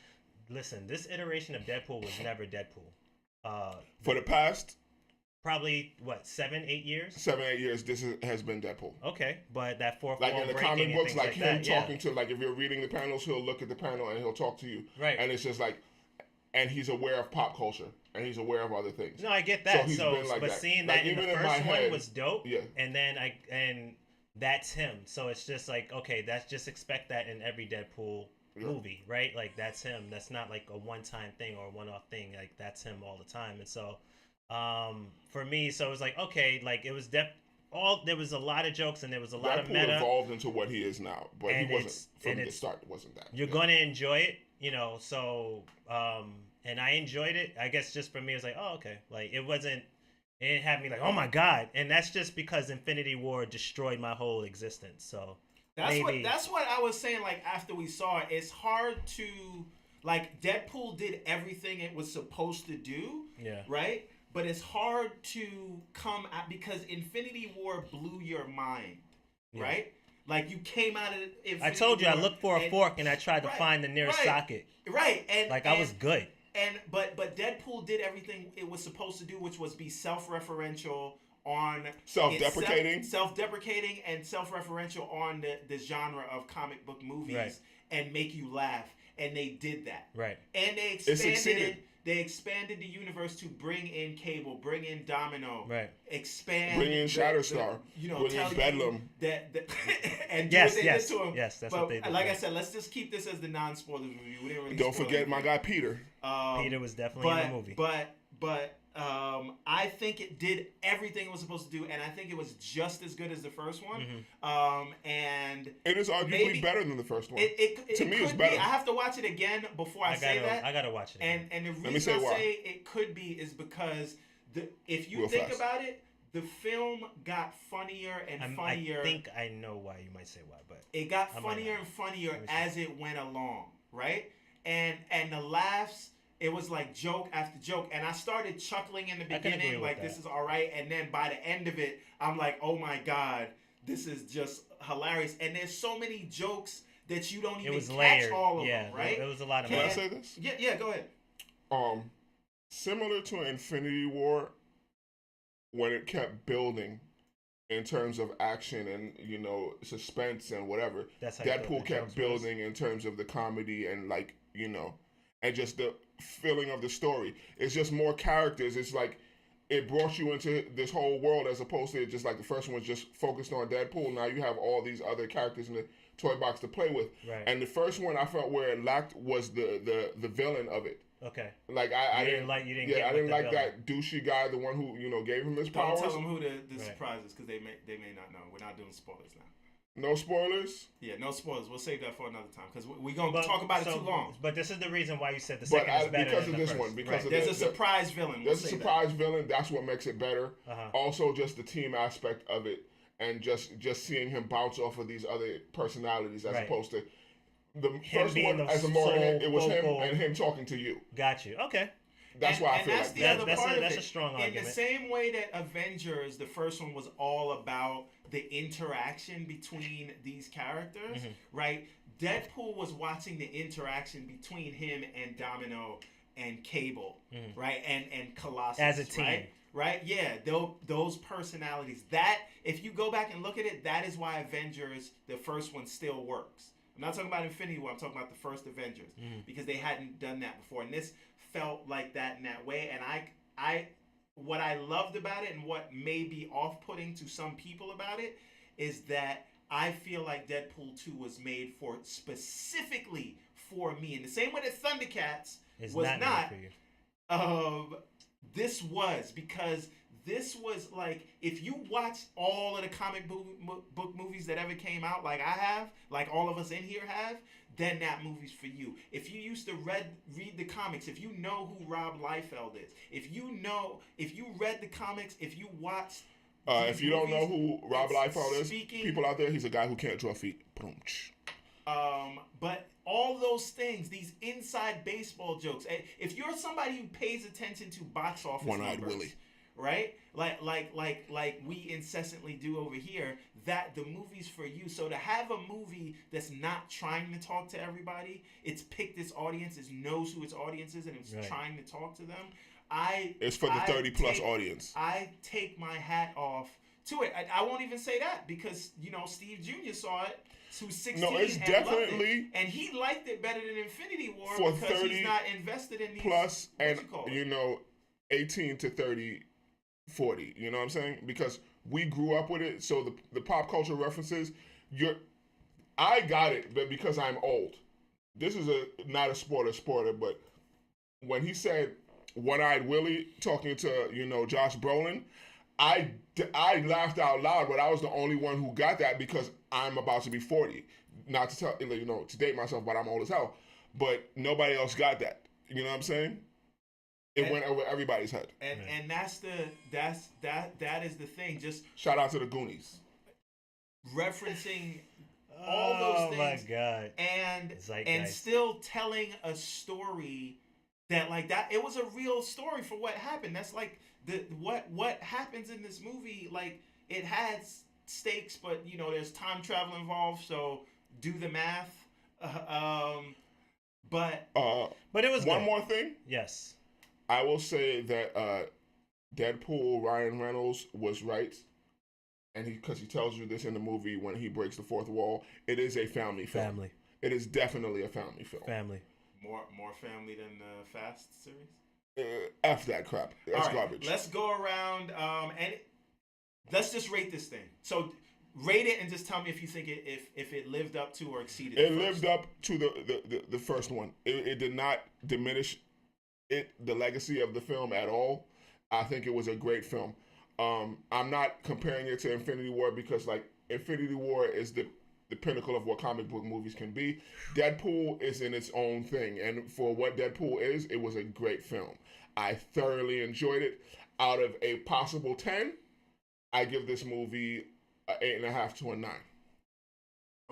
Listen, this iteration of Deadpool was never Deadpool.
For the past
Probably what 7-8 years.
7-8 years, has been Deadpool.
Okay, but that fourth
Like
wall
in the
breaking
comic
and
books,
things
like him
that, yeah.
talking to, like if you're reading the panels, he'll look at the panel and he'll talk to you.
Right.
And it's just like, and he's aware of pop culture and he's aware of other things.
No, I get that.
he's been like
but
that.
seeing
Like,
that in
even
the
in my
first one
head,
was dope.
yeah.
And then and that's him. So it's just like, okay, that's just expect that in every Deadpool movie, right? Like that's him. That's not like a one-time thing or a one-off thing. Like that's him all the time. And so, for me, so it was like, okay, like it was there was a lot of jokes and there was a lot of
Deadpool
meta.
evolved into what he is now, but
And
he wasn't
it's-
from
and
the
it's-
start. Wasn't that?
You're going to enjoy it, you know. So, and I enjoyed it. I guess just for me, it was like, oh, okay. Like it didn't have me like, oh my god. And that's just because Infinity War destroyed my whole existence. So
That's
maybe.
that's what I was saying. Like after we saw it, it's hard to like Deadpool did everything it was supposed to do.
Yeah.
Right. But it's hard to come out because Infinity War blew your mind.
Yeah.
Right. Like you came out of Infinity
I told you I
War
looked for a
and-
fork and I tried to
Right,
find the nearest
right.
socket.
Right. And
Like I was good.
And but Deadpool did everything it was supposed to do, which was be self-referential on
Self-deprecating?
self-deprecating and self-referential on the genre of comic book movies,
Right.
and make you laugh. And they did that.
Right.
And they expanded
succeeded.
it. They expanded the universe to bring in Cable, bring in Domino,
Right.
expand,
Bring in Shatterstar,
tell
bring in
you
Bedlam.
that and do
Yes,
what they
yes,
did to him.
yes, that's
but
what they did,
like I
right.
said, let's just keep this as the non-spoilers review. We didn't really
Don't
spoil
forget my
anything.
guy Peter.
Peter was definitely in the movie.
But I think it did everything it was supposed to do, and I think it was just as good as the first one.
Mm-hmm.
And
It is arguably
maybe-
better than the first one.
it
To me, it's
could
better.
be. I have to watch it again before I say that.
I gotta watch it.
And the
me
reason
say
I
why.
say it could be is because if you
Real
think
fast.
about it, the film got funnier and funnier.
I think I know why you might say why, but
It got
I might
funnier
not.
and funnier
Let me see.
as it went along, right? And the laughs, it was like joke after joke, and I started chuckling in the
I can agree
beginning,
with
like
that.
this is all right, and then by the end of it, I'm like, oh my god, this is just hilarious. And there's so many jokes that you don't
it
even
was
catch
layered.
all of
Yeah,
them, right?
It was a lot of.
Can I
Yeah.
say this?
Yeah, go ahead.
Similar to Infinity War, when it kept building in terms of action and suspense and whatever,
That's how you thought
Deadpool
the
kept
jokes was?
building in terms of the comedy and and just the feeling of the story. It's just more characters. It's like it brought you into this whole world as opposed to just like the first one was just focused on Deadpool. Now you have all these other characters in the toy box to play with.
Right.
And the first one I felt where it lacked was the villain of it.
Okay.
Like I
You didn't
didn't
like- you didn't
yeah,
get
I
with
didn't
the
like
villain.
that douchey guy, the one who gave him his
Don't
powers.
tell them who the
Right.
surprise is, because they may not know. We're not doing spoilers now.
No spoilers.
Yeah, no spoilers. We'll save that for another time because we're gonna talk about it too long.
But this is the reason why you said the
But
second is better
because
than
of
the
this
first.
one, because
Right.
of
There's
the-
a surprise villain.
There's
we'll
a
say
surprise villain. That's what makes it better.
Uh-huh.
Also, just the team aspect of it, and just seeing him bounce off of these other personalities as
Right.
opposed to The
him
first
being
one
the
as a more,
sole
it was
focal-
him talking to you.
Got you. Okay.
That's why I feel
that's
like
the
that.
other
That's
part
a-
of
that's
it.
a strong
In
argument.
the same way that Avengers, the first one, was all about the interaction between these characters, right? Deadpool was watching the interaction between him and Domino and Cable, right? And Colossus.
As a team.
Right? Yeah, those personalities. That, if you go back and look at it, that is why Avengers, the first one, still works. I'm not talking about Infinity War. I'm talking about the first Avengers because they hadn't done that before, and this felt like that in that way. And I, what I loved about it, and what may be off-putting to some people about it, is that I feel like Deadpool 2 was made for specifically for me, in the same way that Thundercats was not.
made for you.
This was, because this was like, if you watch all of the comic book movies that ever came out, like I have, like all of us in here have, then that movie's for you. If you used to read the comics, if you know who Rob Liefeld is, if you read the comics, if you watched
if you don't know who Rob Liefeld is,
speaking-
people out there, he's a guy who can't draw feet.
But all those things, these inside baseball jokes. If you're somebody who pays attention to box office
One-eyed
numbers,
Willie.
right? Like we incessantly do over here, that the movie's for you. So to have a movie that's not trying to talk to everybody, it's picked its audience, it knows who its audience is, and it's trying to talk to them.
It's for the 30-plus audience.
I take my hat off to it. I won't even say that because, Steve Jr. saw it. Who's 16
No, it's
and
definitely
loved it. And he liked it better than Infinity War
for
because
30
he's not invested in these
plus and 18 to 30, 40. You know what I'm saying? Because we grew up with it, so the pop culture references, I got it, but because I'm old. This is not a spoiler, but when he said One-Eyed Willie talking to Josh Brolin, I laughed out loud, but I was the only one who got that because I'm about to be 40. Not to tell to date myself, but I'm old as hell. But nobody else got that. You know what I'm saying? It went over everybody's head.
And that is the thing. Just
shout out to the Goonies.
Referencing all those things.
Oh my God.
And still telling a story that like that. It was a real story for what happened. That's like what happens in this movie. Like it has stakes, but there's time travel involved. So do the math. But
it was
one
good.
more thing.
Yes.
I will say that Deadpool, Ryan Reynolds was right, and because he tells you this in the movie when he breaks the fourth wall, it is a family film. It is definitely a family film.
Family.
More family than the Fast series.
F that crap. That's garbage.
Let's go around and let's just rate this thing. So rate it and just tell me if you think if it lived up to or exceeded.
It lived up to the first one. It did not diminish the legacy of the film at all. I think it was a great film. I'm not comparing it to Infinity War because like Infinity War is the pinnacle of what comic book movies can be. Deadpool is in its own thing, and for what Deadpool is, it was a great film. I thoroughly enjoyed it. Out of a possible 10, I give this movie an 8.5 to a 9.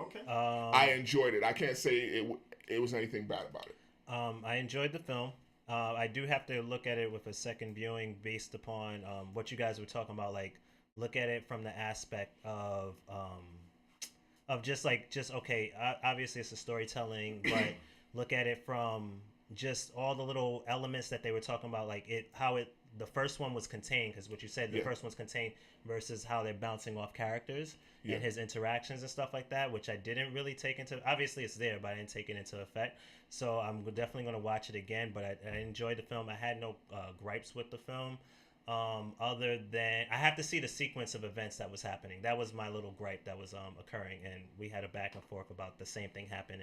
Okay.
I enjoyed it. I can't say it was anything bad about it.
I enjoyed the film. I do have to look at it with a second viewing based upon what you guys were talking about. Like, look at it from the aspect of just okay. Obviously, it's a storytelling, but look at it from just all the little elements that they were talking about, like the first one was contained, because what you said, the first one's contained versus how they're bouncing off characters and his interactions and stuff like that, which I didn't really take into. Obviously, it's there, but I didn't take it into effect. So I'm definitely going to watch it again. But I enjoyed the film. I had no gripes with the film, other than I have to see the sequence of events that was happening. That was my little gripe that was occurring, and we had a back and forth about the same thing happened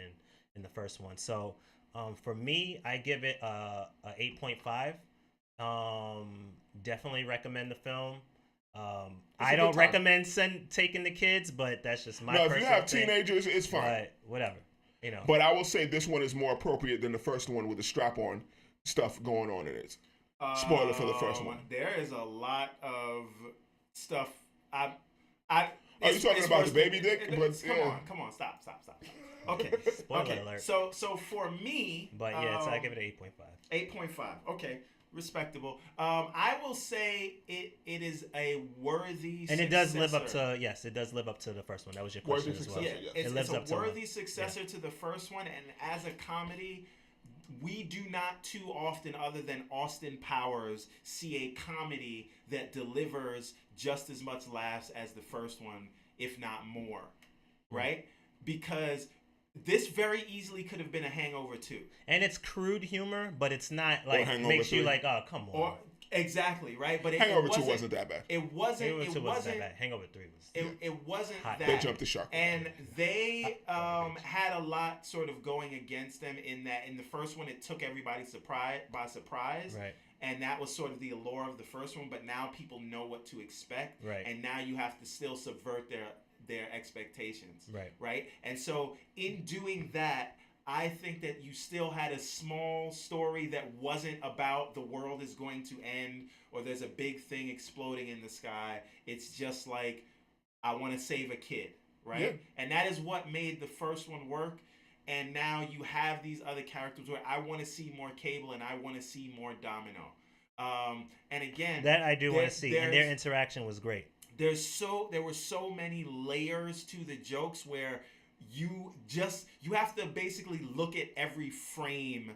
in the first one. So for me, I give it a 8.5. Definitely recommend the film. I don't recommend taking the kids, but that's just my personal
if you have
thing.
teenagers, it's fine.
But whatever,
But I will say this one is more appropriate than the first one with the strap-on stuff going on in it. Spoiler for the first one.
There is a lot of stuff.
Are you talking about the baby dick?
Come on, stop. Okay.
Spoiler alert.
So for me,
But yeah, so I give it an 8.5.
8.5. Okay. Respectable. I will say it is a worthy
and
successor.
it does live up to it does live up to the first one. That was your question as well.
Yeah,
it lives
it's
up
a
to
worthy successor to the first one, and as a comedy, we do not too often, other than Austin Powers, see a comedy that delivers just as much laughs as the first one, if not more, right? Because this very easily could have been a Hangover 2.
And it's crude humor, but it's not like makes
3.
you like, oh, come on.
Exactly, right? But
Hangover 2 wasn't that bad.
It wasn't.
Hangover 2
it
wasn't
wasn't
that bad. Hangover 3 was.
It wasn't
hot.
that.
They jumped the shark.
And they had a lot sort of going against them in that in the first one it took everybody by surprise.
Right.
And that was sort of the allure of the first one, but now people know what to expect.
Right.
And now you have to still subvert their expectations.
Right.
Right? And so in doing that, I think that you still had a small story that wasn't about the world is going to end or there's a big thing exploding in the sky. It's just like, I want to save a kid, right?
Yeah.
And that is what made the first one work. And now you have these other characters where I want to see more Cable and I want to see more Domino. And again,
that I do want to see, and their interaction was great.
There were so many layers to the jokes where you have to basically look at every frame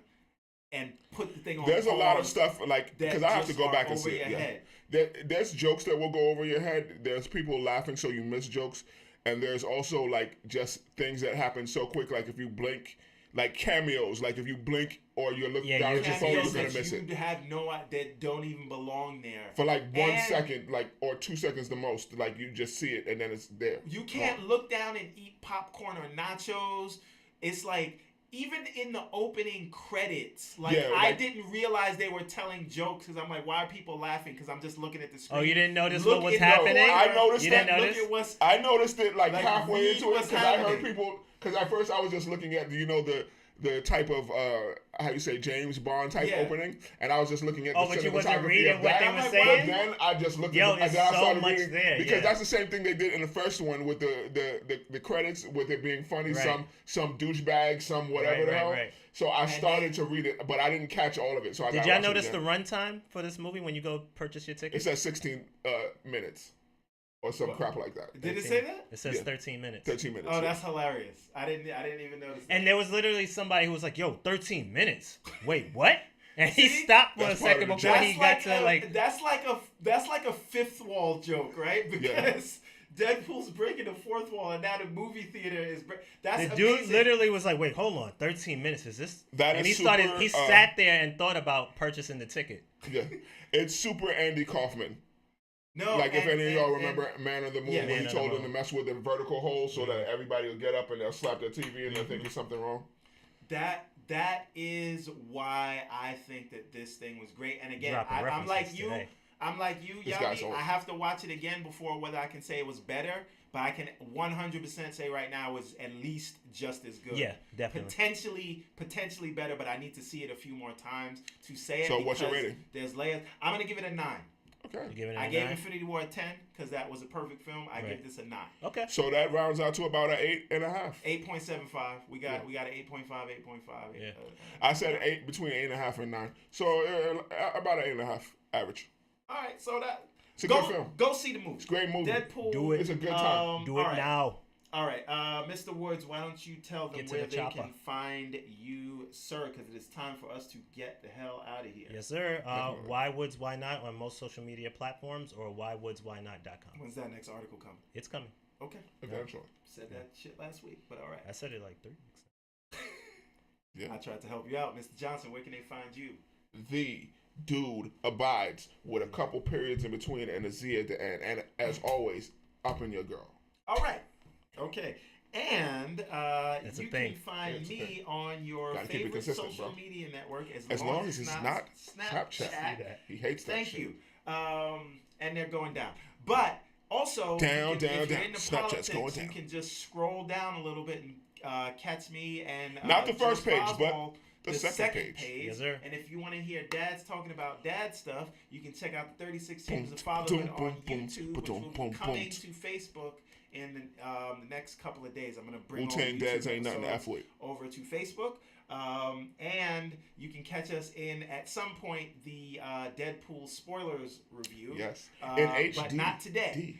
and put the thing on.
There's a lot of stuff like because I have to go back and see
your head.
There's jokes that will go over your head. There's people laughing so you miss jokes, and there's also like just things that happen so quick. Like if you blink, like cameos. Like if you blink or you're looking down at your phone, you're gonna miss it.
You have that don't even belong there
for like 1 second, like or 2 seconds the most. Like you just see it and then it's there.
You can't look down and eat popcorn or nachos. It's like even in the opening credits, I didn't realize they were telling jokes because I'm like, why are people laughing? Because I'm just looking at the screen.
Oh, you didn't notice what was happening?
I noticed that. I noticed it like halfway into it because I heard people. Because at first I was just looking at the type of how you say James Bond type opening, and I was just looking at the
but you wasn't
cinematography
reading
of
what
that.
they were saying.
But then I just looked
Yo,
at
it's
it, and I
so
started
much
reading
there
because that's the same thing they did in the first one with the credits with it being funny.
Right.
Some douchebag, some whatever the hell.
Right.
So I started to read it, but I didn't catch all of it. So
did y'all notice the runtime for this movie when you go purchase your ticket?
It says 16 minutes. Or some crap like that.
Did it say that?
It says 13 minutes.
13 minutes.
Oh, that's hilarious. I didn't even notice that.
And there was literally somebody who was like, yo, 13 minutes. Wait, what? And he stopped for a second before he got to like...
That's like a fifth wall joke, right? Because Deadpool's breaking the fourth wall and now the movie theater is... That's
the dude
amazing.
literally was like, wait, hold on. 13 minutes, is this...
That
and
is
he sat there and thought about purchasing the ticket.
Yeah. It's super Andy Kaufman.
No,
like if any of y'all remember Man of the Moon, when he told them to mess with the vertical hole so that everybody will get up and they'll slap their TV and they'll think there's something wrong.
That is why I think that this thing was great. And again, I'm like you, Yami. I have to watch it again before whether I can say it was better, but I can 100% say right now it was at least just as good.
Yeah, definitely.
Potentially better, but I need to see it a few more times to say it.
So what's your rating?
There's layers. I'm gonna give it a 9.
Okay.
I gave Infinity War a 10 because that was a perfect film. I give this a 9.
Okay.
So that rounds out to about an 8.5.
8.75. We got an 8.5, 8.5.
Yeah.
I said 8 between 8.5 and 9. So about an 8.5 average.
All right. So
it's a good film.
Go see the movie.
It's a great movie.
Deadpool.
Do it. It's a good time.
Do it now.
All right, Mr. Woods, why don't you tell them where they can find you, sir, because it is time for us to get the hell out of here.
Yes, sir. Why Woods, Why Not on most social media platforms or whywoodswhynot.com.
When's that next article coming?
It's coming.
Okay.
Eventually.
Said that shit last week, but all right.
I said it like 3 weeks
ago.
I tried to help you out. Mr. Johnson, where can they find you?
The Dude Abides with a couple periods in between and a Z at the end. And as always, up in your girl.
All right. Okay, and you can find me on your favorite social media network as long as it's not Snapchat.
He hates that
Thank
shit.
you. And they're going down. But also,
down.
If you're into
Snapchat's
politics,
going down.
You can just scroll down a little bit and catch me and
not the first page,
Oswald,
but the second page.
Yes, sir.
And if you want to hear dads talking about dad stuff, you can check out the 36 Chambers of Fatherhood on YouTube, which will be coming to Facebook in the next couple of days. I'm gonna bring
Wu-Tang Dads ain't nothing to F with.
over to Facebook. And you can catch us in at some point the Deadpool spoilers review.
Yes, in HD,
but not today.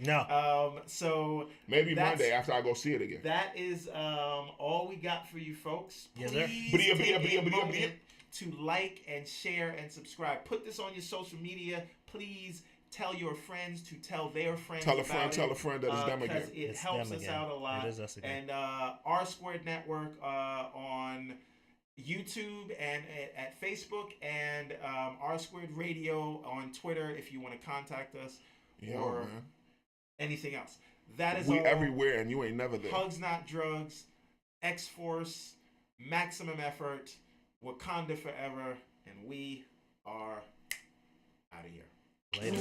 No.
So
maybe Monday after I go see it again.
that is all we got for you folks.
Yes, sir.
Please take a moment to like and share and subscribe. Put this on your social media. Please tell your friends to tell their friends.
Tell a friend that it's them again.
Because it helps us out a lot.
It is us again.
And R Squared Network on YouTube and at Facebook, and R Squared Radio on Twitter if you want to contact us or
man.
anything else. That is
we
all.
everywhere and you ain't never there.
Hugs Not Drugs, X-Force, Maximum Effort, Wakanda Forever, and we are out of here.
Later.